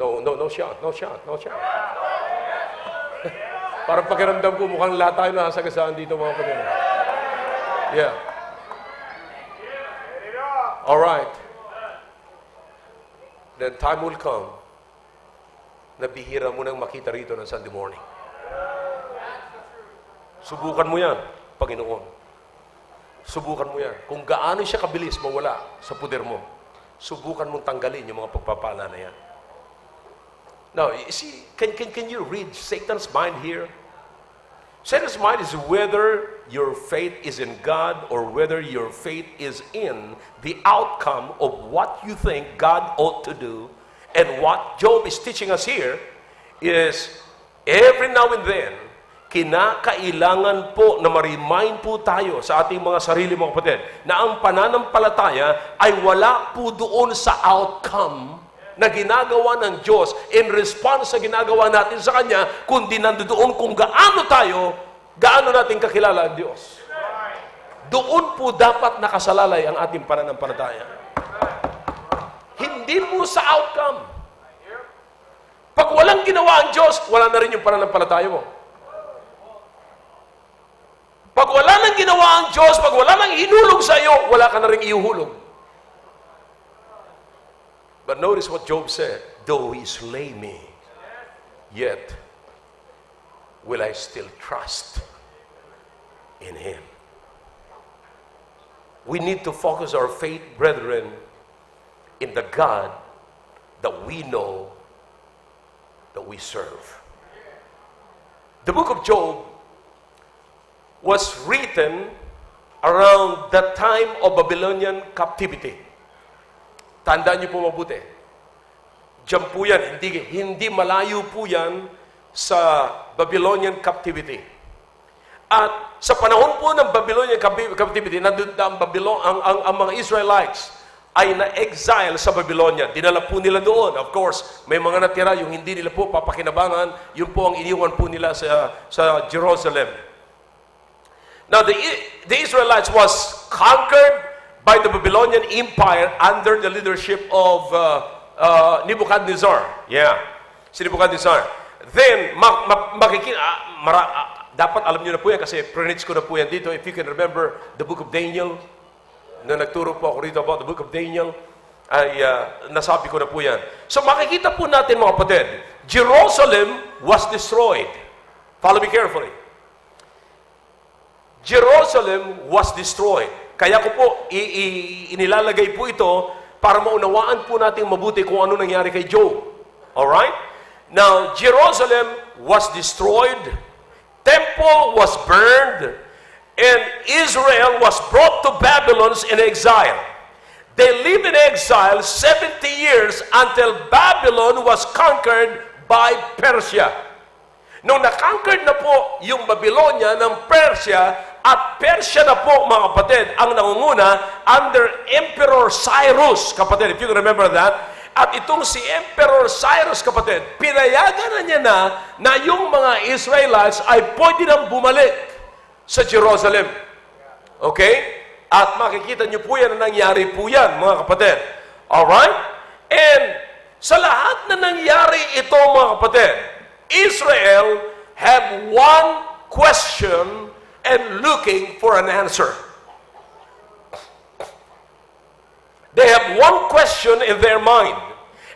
No shot. Parang pakiramdam ko, mukhang lahat tayo nasagasaan dito, mga kapatid. Yeah. All right. Then time will come na bihira mo nang makita rito ng Sunday morning. Subukan mo yan, Panginoon. Subukan mo yan. Kung gaano siya kabilis mawala sa puder mo, subukan mong tanggalin yung mga pagpapala na yan. Now, you see, can you read Satan's mind here? Satan's mind is whether your faith is in God or whether your faith is in the outcome of what you think God ought to do. And what Job is teaching us here is every now and then, kinakailangan po na ma-remind po tayo sa ating mga sarili, mga kapatid, na ang pananampalataya ay wala po doon sa outcome na ginagawa ng Diyos in response sa ginagawa natin sa Kanya, kundi nandoon kung gaano natin kakilala ang Diyos. Doon po dapat nakasalalay ang ating pananampalataya. Hindi po sa outcome. Pag walang ginawa ang Diyos, wala na rin yung pananampalataya mo. Pag wala nang ginawa ang Diyos, pag wala nang hinulog sa iyo, wala ka na rin ihuhulog. But notice what Job said, though he slay me, yet will I still trust in him. We need to focus our faith, brethren, in the God that we know, that we serve. The book of Job was written around the time of Babylonian captivity. Tandaan niyo po mabuti. Diyan po yan, hindi malayo po yan sa Babylonian captivity. At sa panahon po ng Babylonian captivity, nandun ang mga Israelites ay na-exile sa Babylonia. Dinala po nila doon. Of course, may mga natira yung hindi nila po papakinabangan. Yun po ang iniwan po nila sa Jerusalem. Now, the Israelites was conquered by the Babylonian Empire under the leadership of Nebuchadnezzar. Yeah, si Nebuchadnezzar. Then, dapat alam niyo na po yan kasi pre-reach ko na po yan dito. If you can remember the book of Daniel, na nagturo po ako rito about the book of Daniel, ay nasabi ko na po yan. So makikita po natin, mga kapatid, Jerusalem was destroyed. Follow me carefully. Jerusalem was destroyed. Kaya ko po, inilalagay po ito para maunawaan po natin mabuti kung ano nangyari kay Job. Alright? Now, Jerusalem was destroyed, temple was burned, and Israel was brought to Babylon in exile. They lived in exile 70 years until Babylon was conquered by Persia. Nung na-conquered na po yung Babylonia ng Persia, at Persia na po, mga kapatid, ang nangunguna under Emperor Cyrus, kapatid, if you can remember that. At itong si Emperor Cyrus, kapatid, pinayagan na niya na yung mga Israelites ay pwede nang bumalik sa Jerusalem. Okay? At makikita niyo po yan na nangyari po yan, mga kapatid. Alright? And sa lahat na nangyari ito, mga kapatid, Israel have one question and looking for an answer. They have one question in their mind.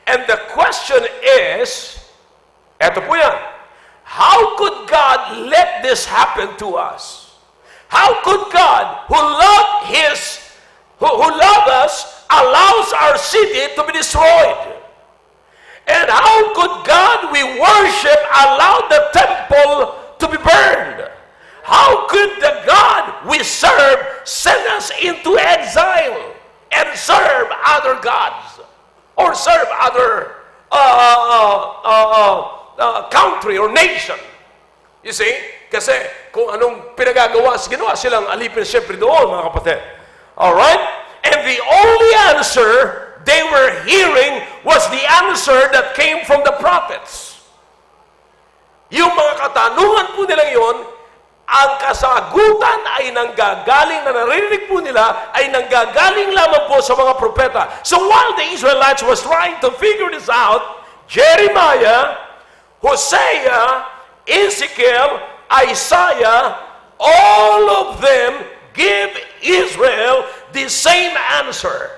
And the question is, eto po yan, how could God let this happen to us? How could God, who loved us, allows our city to be destroyed? And how could God we worship allow the temple to be burned? How could the God we serve send us into exile and serve other gods? or serve other country or nation. You see? Kasi kung anong pinagagawa, ginawa silang alipin siyempre doon, mga kapatid. Alright? And the only answer they were hearing was the answer that came from the prophets. Yung mga katanungan po nilang yon, ang kasagutan ay nanggagaling, na narinig po nila, ay nanggagaling lamang po sa mga propeta. So while the Israelites was trying to figure this out, Jeremiah, Hosea, Ezekiel, Isaiah, all of them give Israel the same answer.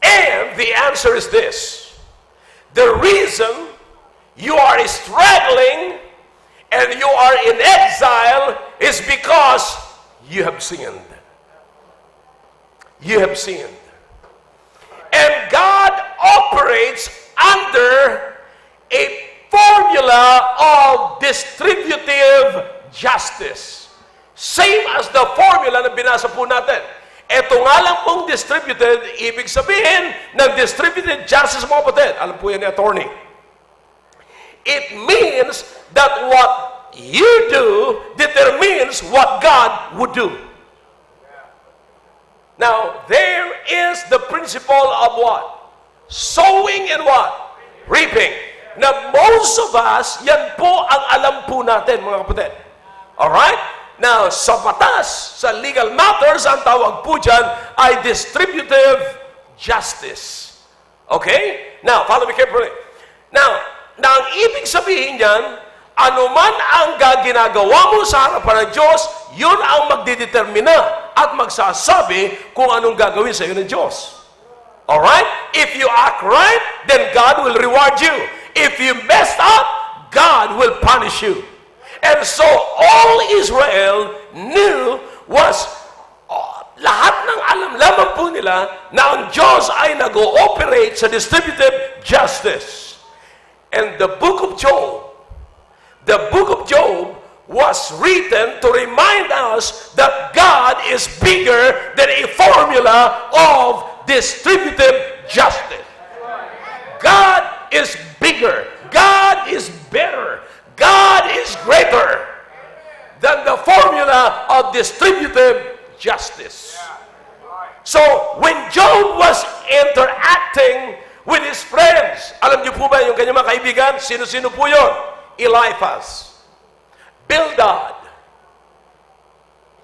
And the answer is this: the reason you are struggling and you are in exile is because you have sinned. You have sinned. And God operates under a formula of distributive justice. Same as the formula na binasa po natin. Ito nga lang pong distributed, ibig sabihin ng distributed justice, mga kapatid. Alam po yan ni attorney. It means that what you do determines what God would do. Now, there is the principle of what? Sowing and what? Reaping. Now, most of us, yan po ang alam po natin, mga kapatid. Alright? Now, sa batas, sa legal matters, ang tawag po dyan ay distributive justice. Okay? Now, follow me carefully. Now, ang ibig sabihin niyan, anuman ang ginagawa mo sa harapan ng Diyos, yun ang magdidetermina at magsasabi kung anong gagawin sa iyo ng Diyos. Alright? If you act right, then God will reward you. If you messed up, God will punish you. And so, all Israel knew was, lahat ng alam lamang po nila na ang Diyos ay nag-ooperate sa distributive justice. And the book of Job was written to remind us that God is bigger than a formula of distributive justice. God is bigger. God is better. God is greater than the formula of distributive justice. So, when Job was interacting with his friends, alam niyo po ba yung kanyang mga kaibigan? Sino-sino po yun? Eliphaz, Bildad.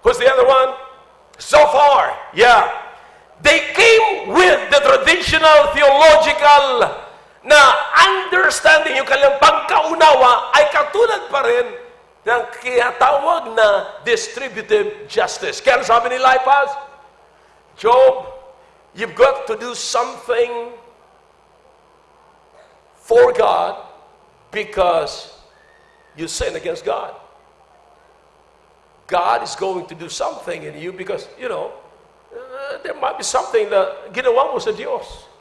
Who's the other one? Zophar. Yeah. They came with the traditional theological na understanding, yung kanilang pagkaunawa ay katulad pa rin ng kinatawag na distributive justice. Kaya sabi ni Eliphaz, Job, you've got to do something for God because you sin against God. God is going to do something in you because, you know, there might be something na ginawa mo sa Diyos.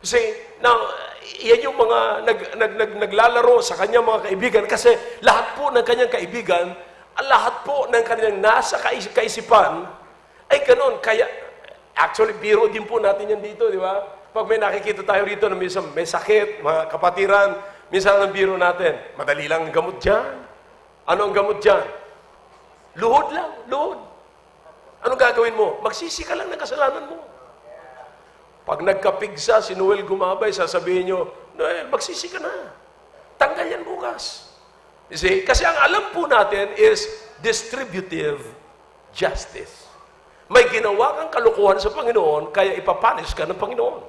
See, now, yan yung mga naglalaro sa kanyang mga kaibigan kasi lahat po ng kanyang kaibigan, lahat po ng kanyang nasa kaisipan ay ganun. Kaya, actually, biro din po natin yan dito, di ba? Pag may nakikita tayo rito na minsan may sakit, mga kapatiran, minsan ang biro natin, madali lang ang gamot dyan. Ano ang gamot dyan? Luhod lang, luhod. Anong gagawin mo? Magsisi ka lang ng kasalanan mo. Pag nagkapigsa, si Noel Gumabay, sasabihin nyo, Noel, magsisi ka na. Tanggal yan bukas. You see? Kasi ang alam po natin is distributive justice. May ginawa kang kalukuhan sa Panginoon, kaya ipapanis ka ng Panginoon.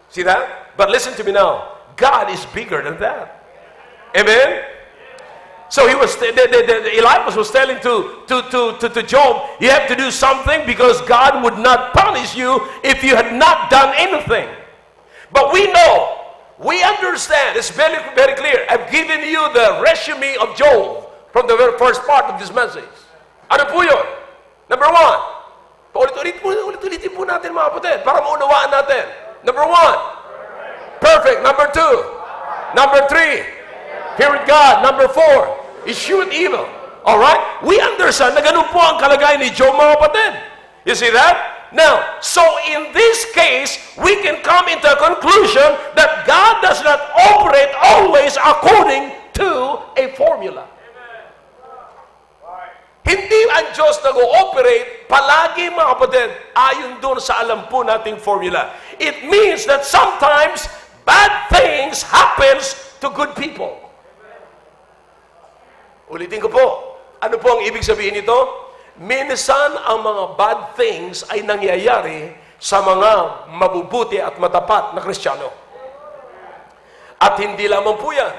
See that? But listen to me now. God is bigger than that. Amen? So he was, Eliphaz was telling to Job, you have to do something because God would not punish you if you had not done anything. But we know, we understand, it's very, very clear. I've given you the resume of Job from the very first part of this message. Ano po yun? Number one, ulit-ulitin po natin mga kapatid para maunawaan natin. Number one, perfect. Number two, number three, fear God. Number four, eschewing evil. Alright? We understand na ganun po ang kalagayan ni Job, mga kapatid. You see that? Now, so in this case, we can come into a conclusion that God does not operate always according to a formula. Hindi ang Diyos nag-ooperate palagi, mga kapatid, ayon doon sa alam po nating formula. It means that sometimes bad things happens to good people. Ulitin ko po, ano po ang ibig sabihin nito? Minsan ang mga bad things ay nangyayari sa mga mabubuti at matapat na Kristiyano. At hindi lamang po yan.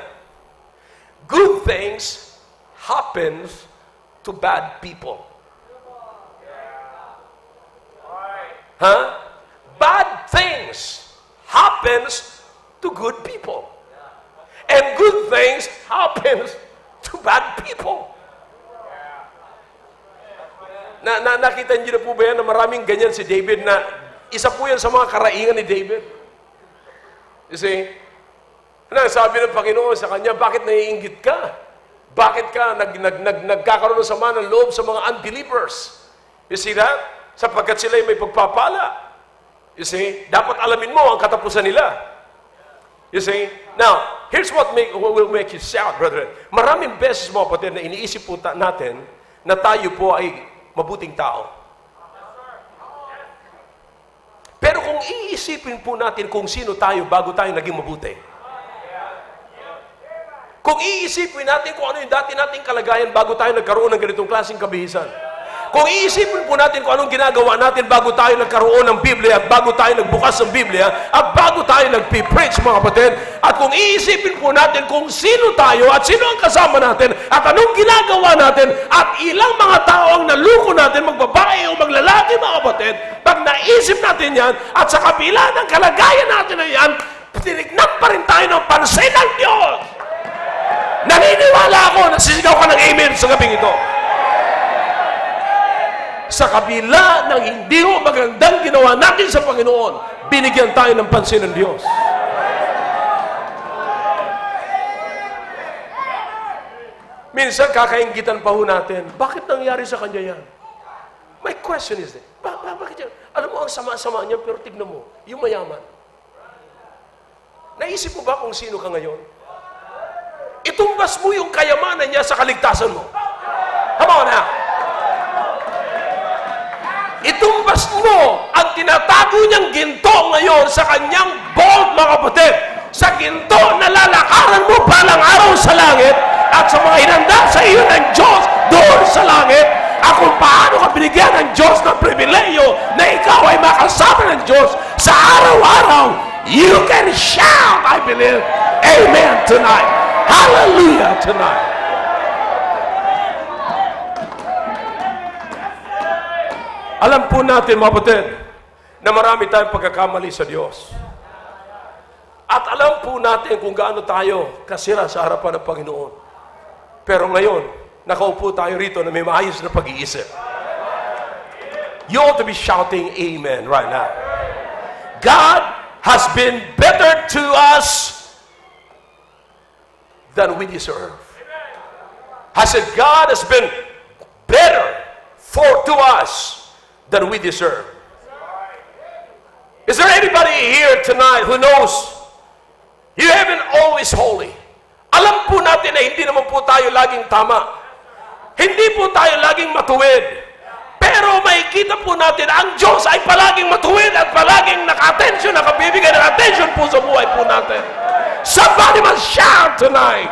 Good things happens to bad people. Huh? Bad things happens to good people. And good things happens to bad people. Nakita niyo na po ba yan na maraming ganyan si David na isa po yan sa mga karaingan ni David? You see? Sabi ng Panginoon sa kanya, bakit naiinggit ka? Bakit ka nagkakaroon ng sama ng loob sa mga unbelievers? You see that? Sapagkat sila may pagpapala. You see? Dapat alamin mo ang katapusan nila. You see? Now, here's what will make you shout, brethren. Maraming beses, mga kapatid, na iniisip po natin na tayo po ay mabuting tao. Pero kung iisipin po natin kung sino tayo bago tayo naging mabuti. Kung iisipin natin kung ano yung dati nating kalagayan bago tayo nagkaroon ng ganitong klaseng kabihisan. Kung iisipin po natin kung anong ginagawa natin bago tayo nagkaroon ng Biblia at bago tayo nagbukas ng Biblia at bago tayo nagpipreach, mga kapatid, at kung iisipin po natin kung sino tayo at sino ang kasama natin at anong ginagawa natin at ilang mga tao ang naluko natin, magbabae o maglalaki, mga kapatid, pag naisip natin yan at sa kabila ng kalagayan natin na yan, tinignan pa rin tayo ng pansin ng Diyos. Naniniwala ako na sisigaw ka ng amen sa gabing ito. Sa kabila ng hindi mo magandang ginawa natin sa Panginoon, binigyan tayo ng pansin ng Diyos. Minsan, kakainggitan pa ho natin, bakit nangyari sa kanya yan? My question is this, bakit yan? Alam mo, ang sama-sama niya, pero tignan mo, yung mayaman. Naisip mo ba kung sino ka ngayon? Itumbas mo yung kayamanan niya sa kaligtasan mo. Come on now. Itumbas mo ang tinatago niyang ginto ngayon sa kanyang vault, mga kapatid. Sa ginto na lalakaran mo palang araw sa langit at sa mga hinanda sa iyo ng Diyos doon sa langit at kung paano ka binigyan ng Diyos ng pribileyo na ikaw ay makasama ng Diyos sa araw-araw. You can shout, I believe, amen tonight. Hallelujah tonight. Alam po natin, mga kapatid, na marami tayong pagkakamali sa Diyos. At alam po natin kung gaano tayo kasira sa harapan ng Panginoon. Pero ngayon, nakaupo tayo rito na may maayos na pag-iisip. You ought to be shouting amen right now. God has been better to us than we deserve. I said, God has been better to us than we deserve. Is there anybody here tonight who knows you haven't always holy? Alam po natin na hindi naman po tayo laging tama. Hindi po tayo laging matuwid. Pero makikita po natin, ang Diyos ay palaging matuwid at palaging naka-attention, nakabibigay ng attention po sa buhay po natin. Somebody must shout tonight.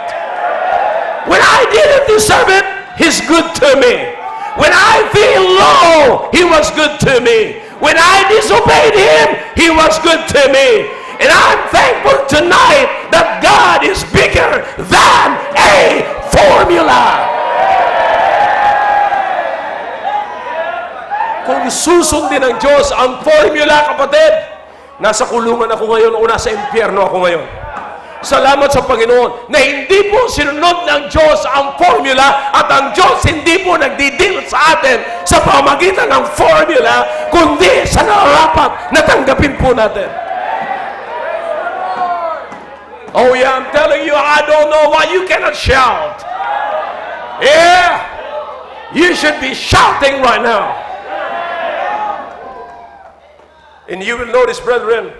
When I didn't deserve it, He's good to me. When I feel low, He was good to me. When I disobeyed Him, He was good to me. And I'm thankful tonight that God is bigger than a formula. Kung susundin ng Diyos ang formula, kapatid, nasa kulungan ako ngayon o nasa impyerno ako ngayon. Salamat sa Panginoon na hindi po sinunod ng Diyos ang formula at ang Diyos hindi po nagdidil sa atin sa pamagitan ng formula, kundi sa narapat na tanggapin po natin. Oh yeah, I'm telling you, I don't know why you cannot shout. Yeah, you should be shouting right now. And you will notice, brethren,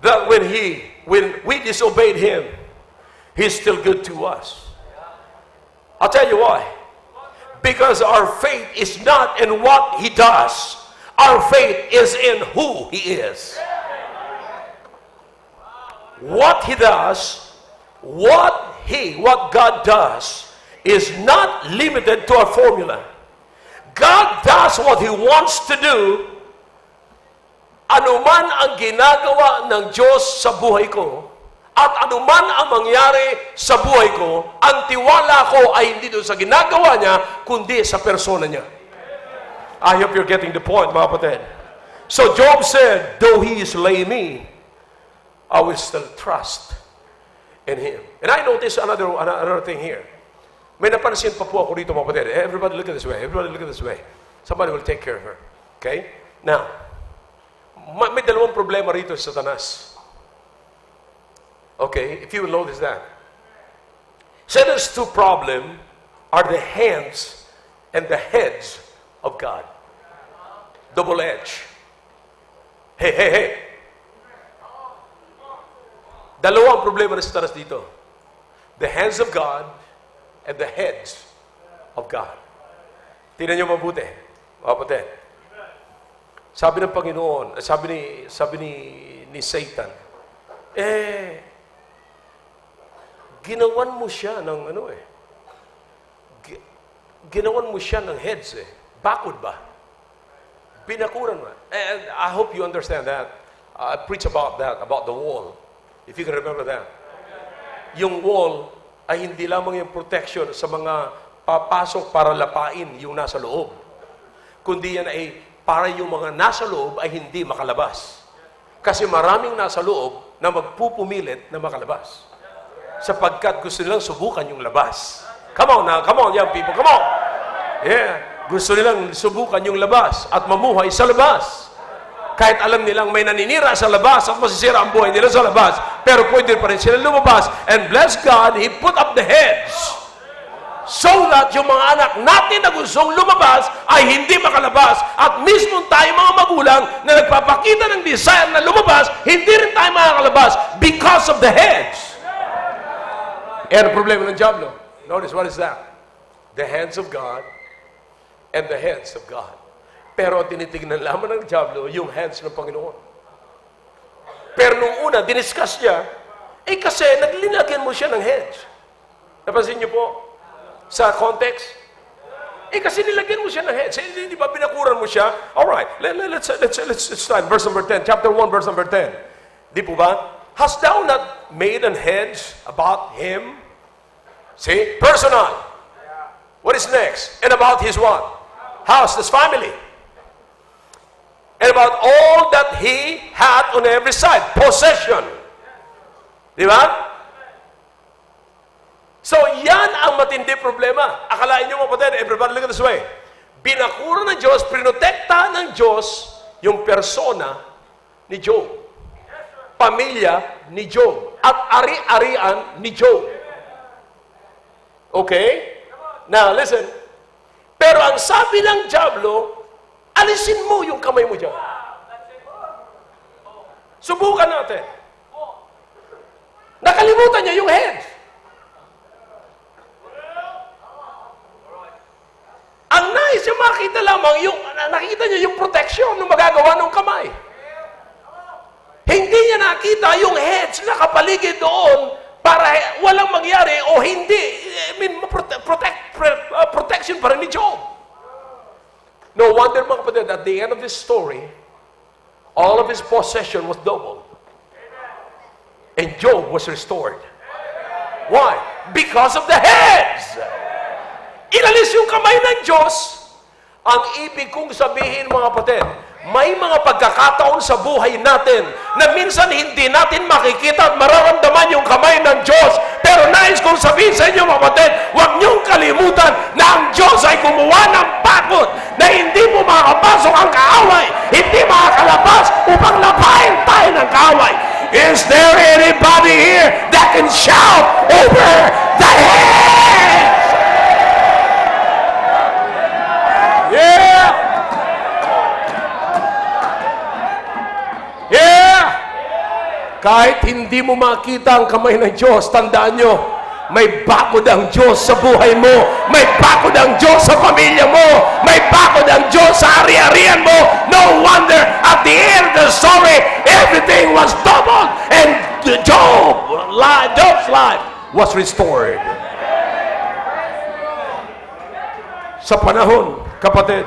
that when we disobeyed him, he's still good to us. I'll tell you why. Because our faith is not in what he does. Our faith is in who he is. What he does, what God does is not limited to a formula. God does what he wants to do. Anuman ang ginagawa ng Diyos sa buhay ko, at anuman ang mangyari sa buhay ko, ang tiwala ko ay hindi doon sa ginagawa niya, kundi sa persona niya. I hope you're getting the point, mga kapatid. So Job said, though he slay me, I will still trust in him. And I notice another thing here. May napansin pa po ako dito, mga kapatid. Everybody look at this way. Everybody look at this way. Somebody will take care of her. Okay? Now, may dalawang problema rito sa Satanas. Okay, if you will notice that. Satan's two problems are the hands and the heads of God. Double edge. Hey. Dalawang problema ng Satanas dito. The hands of God and the heads of God. Tingnan niyo mabuti. Kapatid. Sabi ng Panginoon, sabi ni Satan, ginawan mo siya ng ginawan mo siya ng heads Bakod ba? Binakuran mo. And I hope you understand that. I preach about that, about the wall. If you can remember that. Yung wall ay hindi lamang yung protection sa mga papasok para lapain yung nasa loob. Kundi yan ay para yung mga nasa loob ay hindi makalabas. Kasi maraming nasa loob na magpupumilit na makalabas. Sapagkat gusto nilang subukan yung labas. Come on, young people, come on. Yeah, gusto nilang subukan yung labas at mamuhay sa labas. Kahit alam nilang may naninira sa labas at masisira ang buhay nila sa labas, pero pwede pa rin sila lumabas. And bless God, He put up the heads so that yung mga anak natin na gustong lumabas ay hindi makalabas. At mismo tayo mga magulang na nagpapakita ng desire na lumabas, hindi rin tayo makakalabas because of the heads. And ang problema ng Diablo, notice what is that? The hands of God and the heads of God. Pero tinitignan lamang ng Diablo yung hands ng Panginoon. Pero nung una, diniscuss niya, kasi naglinagyan mo siya ng heads. Napansin niyo po? Sa context? Kasi nilagyan mo siya ng heads. Di ba binakuran mo siya? Alright, let's start. Verse number 10. Chapter 1, verse number 10. Di po ba? Hast thou not made an heads about him? See? Personal. What is next? And about his what? House, his family. And about all that he had on every side. Possession. Di ba? So, yan ang matindi problema. Akalain nyo mga kapatid, everybody look at this way. Binakura ng Diyos, prinotekta ng Diyos yung persona ni Job. Pamilya ni Job. At ari-arian ni Job. Okay? Now, listen. Pero ang sabi ng Diablo, alisin mo yung kamay mo dyan. Subukan natin. Nakalimutan niya yung head. Ang nais niya makita lamang nakita niya yung protection ng magagawa ng kamay. Hindi niya nakita yung heads na kapaligid doon para walang mangyari o hindi. Protection pa rin ni Job. No wonder mga kapatid, at the end of this story, all of his possession was doubled. And Job was restored. Why? Because of the heads. Inalis yung kamay ng Diyos. Ang ibig kong sabihin mga kapatid, may mga pagkakataon sa buhay natin na minsan hindi natin makikita at mararamdaman yung kamay ng Diyos. Pero nais kong sabihin sa inyo mga kapatid, huwag niyong kalimutan na ang Diyos ay gumawa ng bakod na hindi mo makapasok ang kaaway, hindi makakalabas upang labahin tayo ng kaaway. Is there anybody here that can shout over the head? Yeah! Kahit hindi mo makita ang kamay ng Diyos, tandaan nyo, may bakod ang Diyos sa buhay mo. May bakod ang Diyos sa pamilya mo. May bakod ang Diyos sa ari-arian mo. No wonder, at the end of the story, everything was doubled. And Job's life was restored. Sa panahon, kapatid,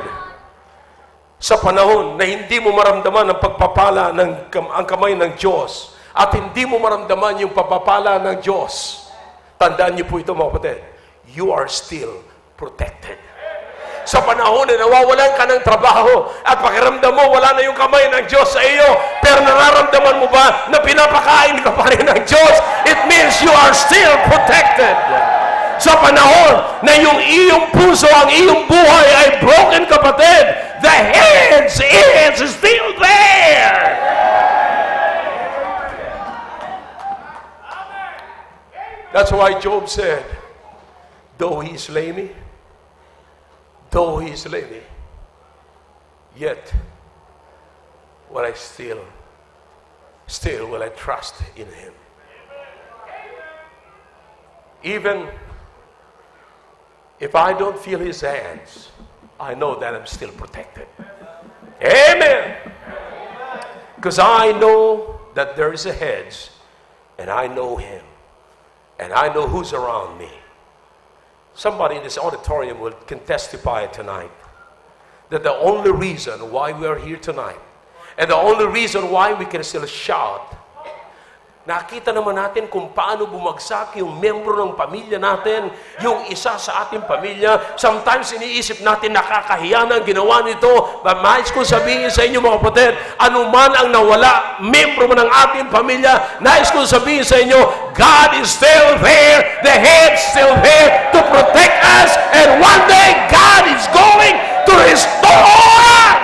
sa panahon na hindi mo maramdaman ang pagpapala ang kamay ng Diyos at hindi mo maramdaman yung pagpapala ng Diyos, tandaan niyo po ito mga kapatid, you are still protected. Sa panahon na nawawalan ka ng trabaho at pakiramdam mo wala na yung kamay ng Diyos sa iyo, pero nararamdaman mo ba na pinapakain ka pa rin ng Diyos? It means you are still protected. Sa panahon na yung iyong puso, ang iyong buhay ay broken, kapatid, the heads is still there. That's why Job said, though he slay me, yet will I still will I trust in him. Even if I don't feel his hands, I know that I'm still protected. Amen. Because I know that there is a hedge, and I know him, and I know who's around me. Somebody in this auditorium can testify tonight that the only reason why we are here tonight, and the only reason why we can still shout, nakita naman natin kung paano bumagsak yung membro ng pamilya natin, yung isa sa ating pamilya. Sometimes iniisip natin nakakahiya na ang ginawa nito. But nais ko sabihin sa inyo mga kapatid, anuman ang nawala, membro mo ng ating pamilya, nais ko sabihin sa inyo, God is still there, the head is still there to protect us, and one day God is going to restore us.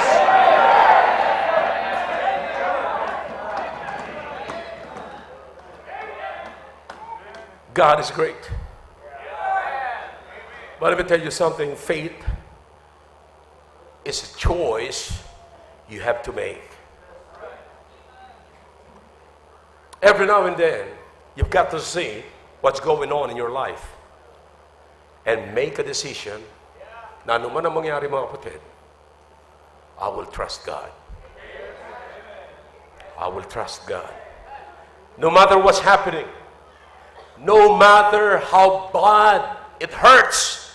God is great. But let me tell you something, faith is a choice you have to make. Every now and then, you've got to see what's going on in your life and make a decision na anuman ang mangyari mga kapatid, I will trust God. I will trust God. No matter what's happening, no matter how bad it hurts,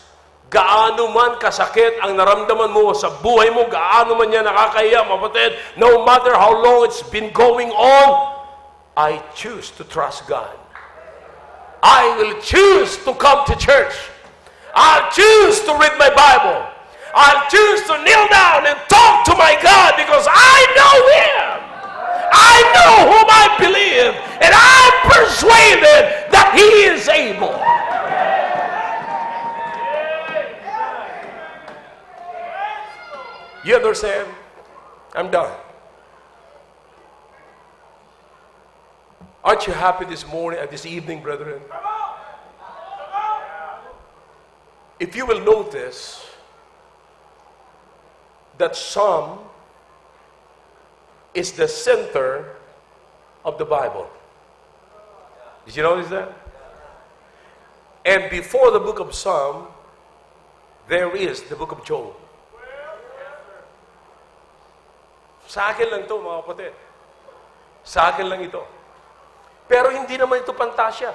gaano man kasakit ang naramdaman mo sa buhay mo, gaano man yan nakakahiya, kapatid, no matter how long it's been going on, I choose to trust God. I will choose to come to church. I'll choose to read my Bible. I'll choose to kneel down and talk to my God because I know Him. I know whom I believe, and I'm persuaded that He is able. You understand? I'm done. Aren't you happy this morning, this evening, brethren? If you will notice that Psalm is the center of the Bible. Did you notice that? And before the book of Psalm, there is the book of Job. Sa akin lang ito, mga kapatid. Sa akin lang ito. Pero hindi naman ito pantasya.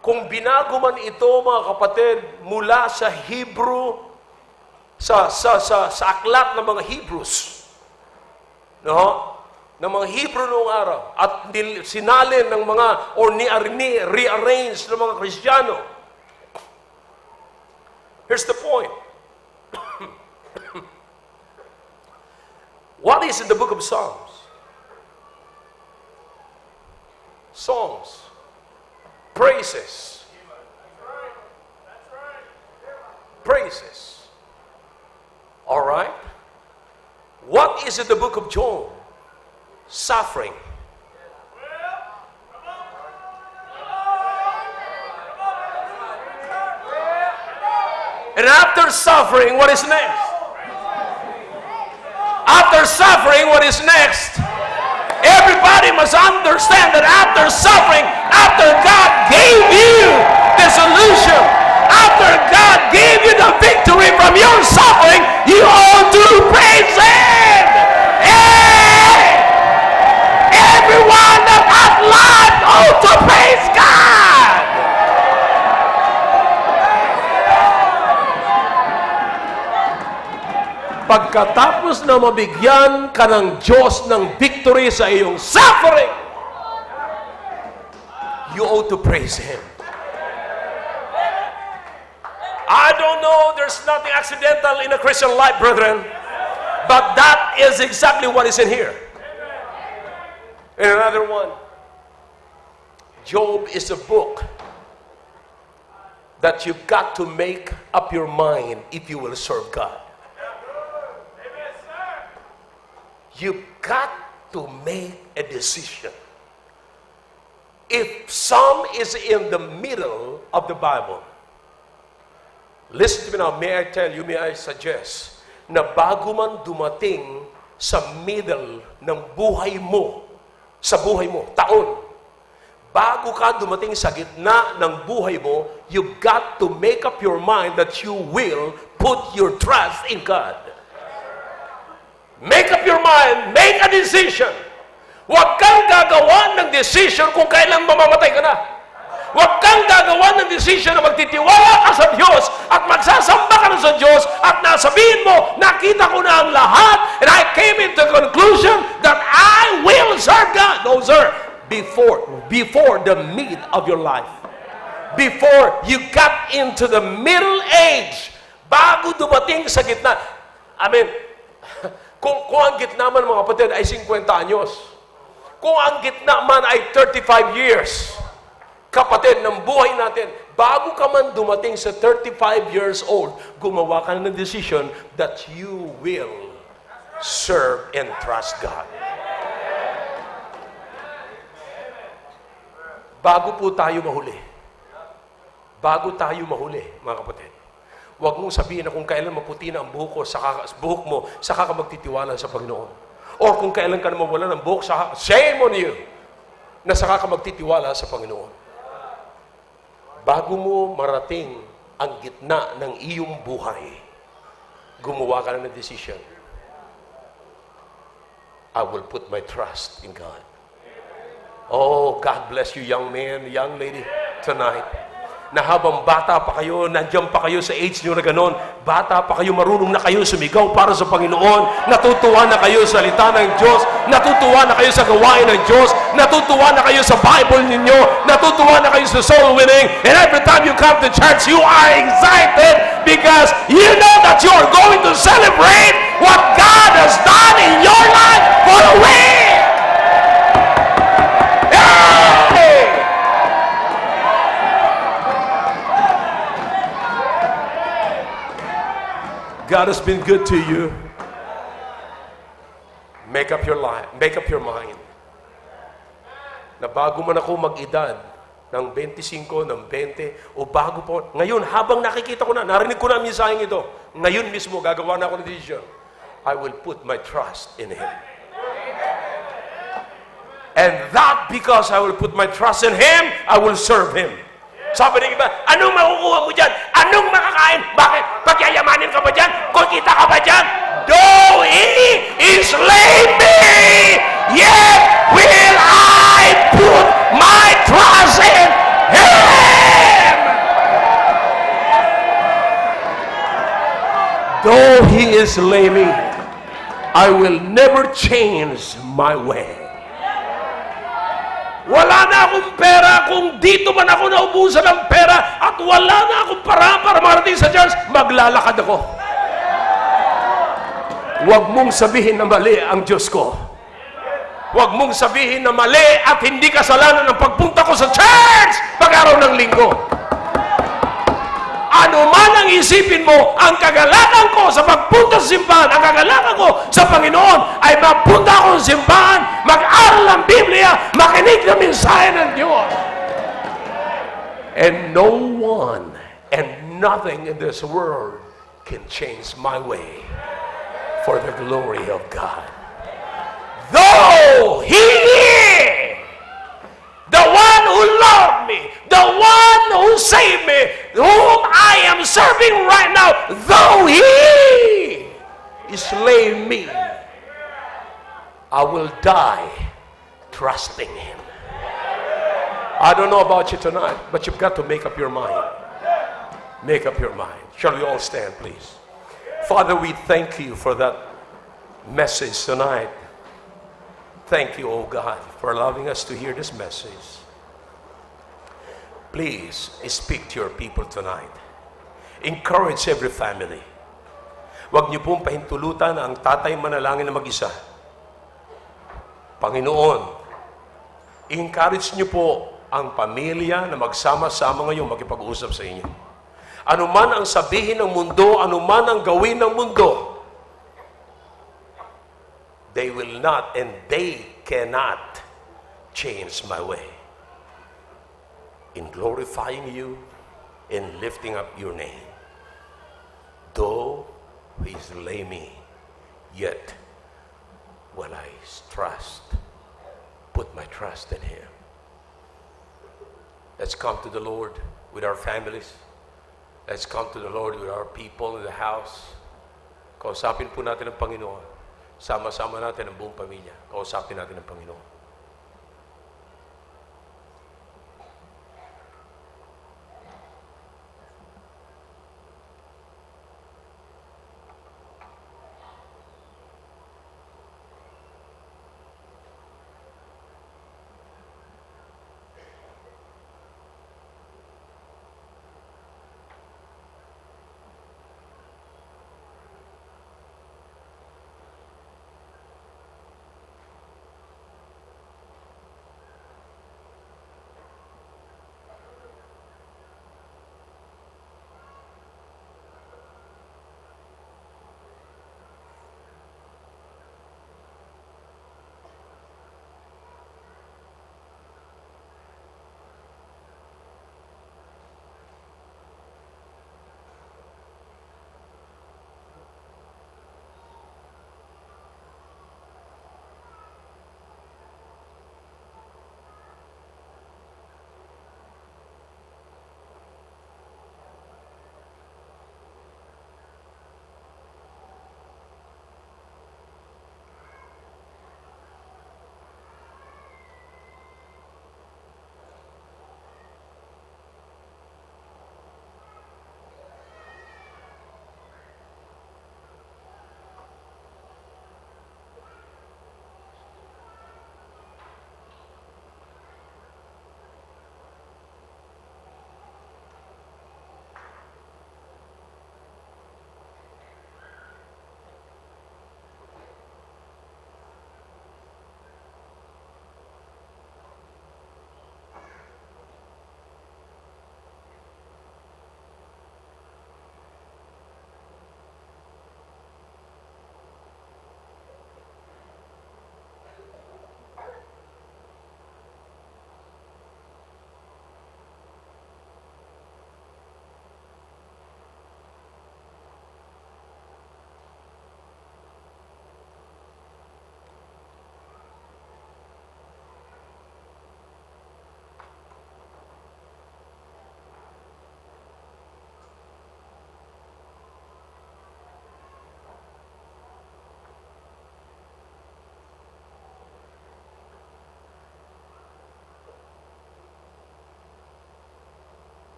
Kung binago man ito, mga kapatid, mula sa Hebrew, sa aklat ng mga Hebrews, no? Ng mga Hebrew noong araw, at sinalin ng mga, or rearrange ng mga Kristiyano. Here's the point. What is in the book of Psalms? Songs, praises, praises. All right? What is in the book of Job? Suffering. And after suffering, what is next? After suffering, what is next? Everybody must understand that after suffering, after God gave you the solution, after God gave you the victory from your suffering, you ought to praise Him. Hey! Everyone that has life ought to praise God. Pagkatapos na mabigyan ka ng Diyos ng victory sa iyong suffering, you ought to praise Him. I don't know, there's nothing accidental in a Christian life, brethren, but that is exactly what is in here. And another one, Job is a book that you've got to make up your mind if you will serve God. You've got to make a decision. If Psalm is in the middle of the Bible, listen to me now, may I tell you, may I suggest, na bago man dumating sa middle ng buhay mo, sa buhay mo, taon, bago ka dumating sa gitna ng buhay mo, you've got to make up your mind that you will put your trust in God. Make up your mind, make a decision. Huwag kang gagawa ng decision kung kailan mamamatay ka na. Huwag kang gagawa ng decision na magtitiwala ka sa Diyos at magsasamba ka na sa Diyos at nasabihin mo, nakita ko na ang lahat and I came into the conclusion that I will serve God. No, sir. Before the mid of your life. Before you got into the middle age. Bago dumating sa gitna. I mean, kung ang gitna man, mga kapatid, ay 50 anyos. Kung ang gitna man ay 35 years, kapatid, ng buhay natin, bago ka man dumating sa 35 years old, gumawa ka ng decision that you will serve and trust God. Bago po tayo mahuli. Bago tayo mahuli, mga kapatid. Huwag mong sabihin na kung kailan maputi na ang buhok mo, saka ka magtitiwala sa Panginoon. Or kung kailan ka na mawala ng buhok, shame on you, na saka ka magtitiwala sa Panginoon. Bago mo marating ang gitna ng iyong buhay, gumawa ka na ng decision. I will put my trust in God. Oh, God bless you, young man, young lady, tonight. Na habang bata pa kayo, nandiyan pa kayo sa age nyo na gano'n, bata pa kayo, marunong na kayo sumigaw para sa Panginoon, natutuwa na kayo sa salita ng Diyos, natutuwa na kayo sa gawain ng Diyos, natutuwa na kayo sa Bible ninyo, natutuwa na kayo sa soul winning, and every time you come to church, you are excited because you know that you are going to celebrate what God has done in your life for a week. God has been good to you. Make up your life. Make up your mind. Na bago man ako mag-edad ng 25, ng 20, o bago po, ngayon, habang nakikita ko na, narinig ko na ang mensaheng ito, ngayon mismo, gagawa na ako ng decision. I will put my trust in Him. And that because I will put my trust in Him, I will serve Him. Sabi ng iba, anong makukuha mo dyan? Anong makakain? Bakit? Pagyayamanin ka ba dyan? Kukita ka ba dyan? Though He enslave me, yet will I put my trust in Him. Though He enslave me, I will never change my way. Wala na akong pera, kung dito man ako naubusan ng pera at wala na akong para marating sa church, maglalakad ako. Huwag mong sabihin na mali ang Diyos ko. Huwag mong sabihin na mali at hindi kasalanan ng pagpunta ko sa church pag-araw ng linggo. Ano man ang isipin mo, ang kagalakan ko sa pagpunta sa simbahan, ang kagalakan ko sa Panginoon ay magpunta ako sa simbahan, mag-aral ng Biblia, makinig ng mensahe ng Diyos. And no one and nothing in this world can change my way for the glory of God. Though He, the one who loved me, the one who saved me, whom I am serving right now, though He slay me, I will die trusting Him. I don't know about you tonight, but you've got to make up your mind. Make up your mind. Shall we all stand, please? Father, we thank you for that message tonight. Thank you, oh God, for allowing us to hear this message. Please speak to your people tonight. Encourage every family. Huwag niyo pong pahintulutan ang tatay manalangin na mag-isa. Panginoon, encourage niyo po ang pamilya na magsama-sama ngayon makipag-usap sa inyo. Ano man ang sabihin ng mundo, ano man ang gawin ng mundo, they will not and they cannot change my way. In glorifying you, in lifting up your name. Though He slay me, yet will I put my trust in Him. Let's come to the Lord with our families. Let's come to the Lord with our people in the house. Kausapin po natin ang Panginoon. Sama-sama natin ang buong pamilya. Kausapin natin ang Panginoon.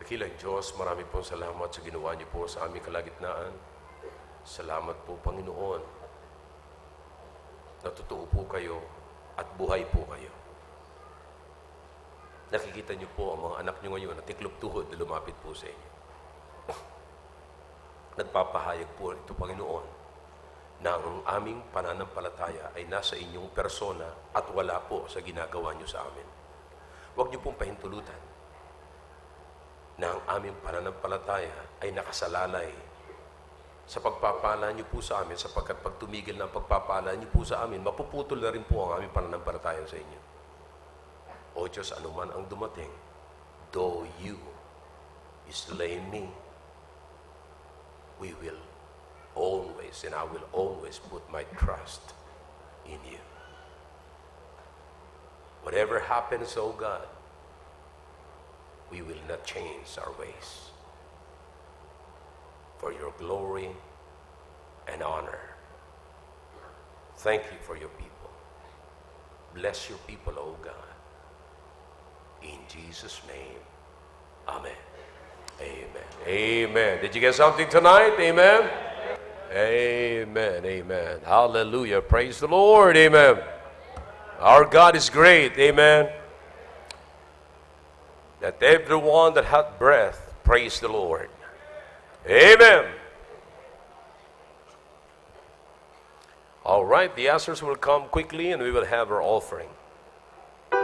Dakilang Diyos, marami pong salamat sa ginawa niyo po sa aming kalagitnaan. Salamat po, Panginoon. Natotoo po kayo at buhay po kayo. Nakikita niyo po ang mga anak niyo ngayon na tiklop tuhod na lumapit po sa inyo. Nagpapahayag po ito, Panginoon, na ang aming pananampalataya ay nasa inyong persona at wala po sa ginagawa niyo sa amin. Huwag niyo pong pahintulutan na ang aming pananampalataya ay nakasalalay sa pagpapala niyo po sa amin, sapagkat pag tumigil na ang pagpapala niyo po sa amin, mapuputol na rin po ang aming pananampalataya sa inyo. O Diyos, anuman ang dumating, though you slay me, we will always, and I will always put my trust in you. Whatever happens, oh God, we will not change our ways. For your glory and honor. Thank you for your people. Bless your people, oh God. In Jesus' name, amen. Amen. Amen. Did you get something tonight? Amen. Amen. Amen. Hallelujah. Praise the Lord. Amen. Our God is great. Amen. Let everyone that hath breath praise the Lord. Amen. All right, the ushers will come quickly and we will have our offering.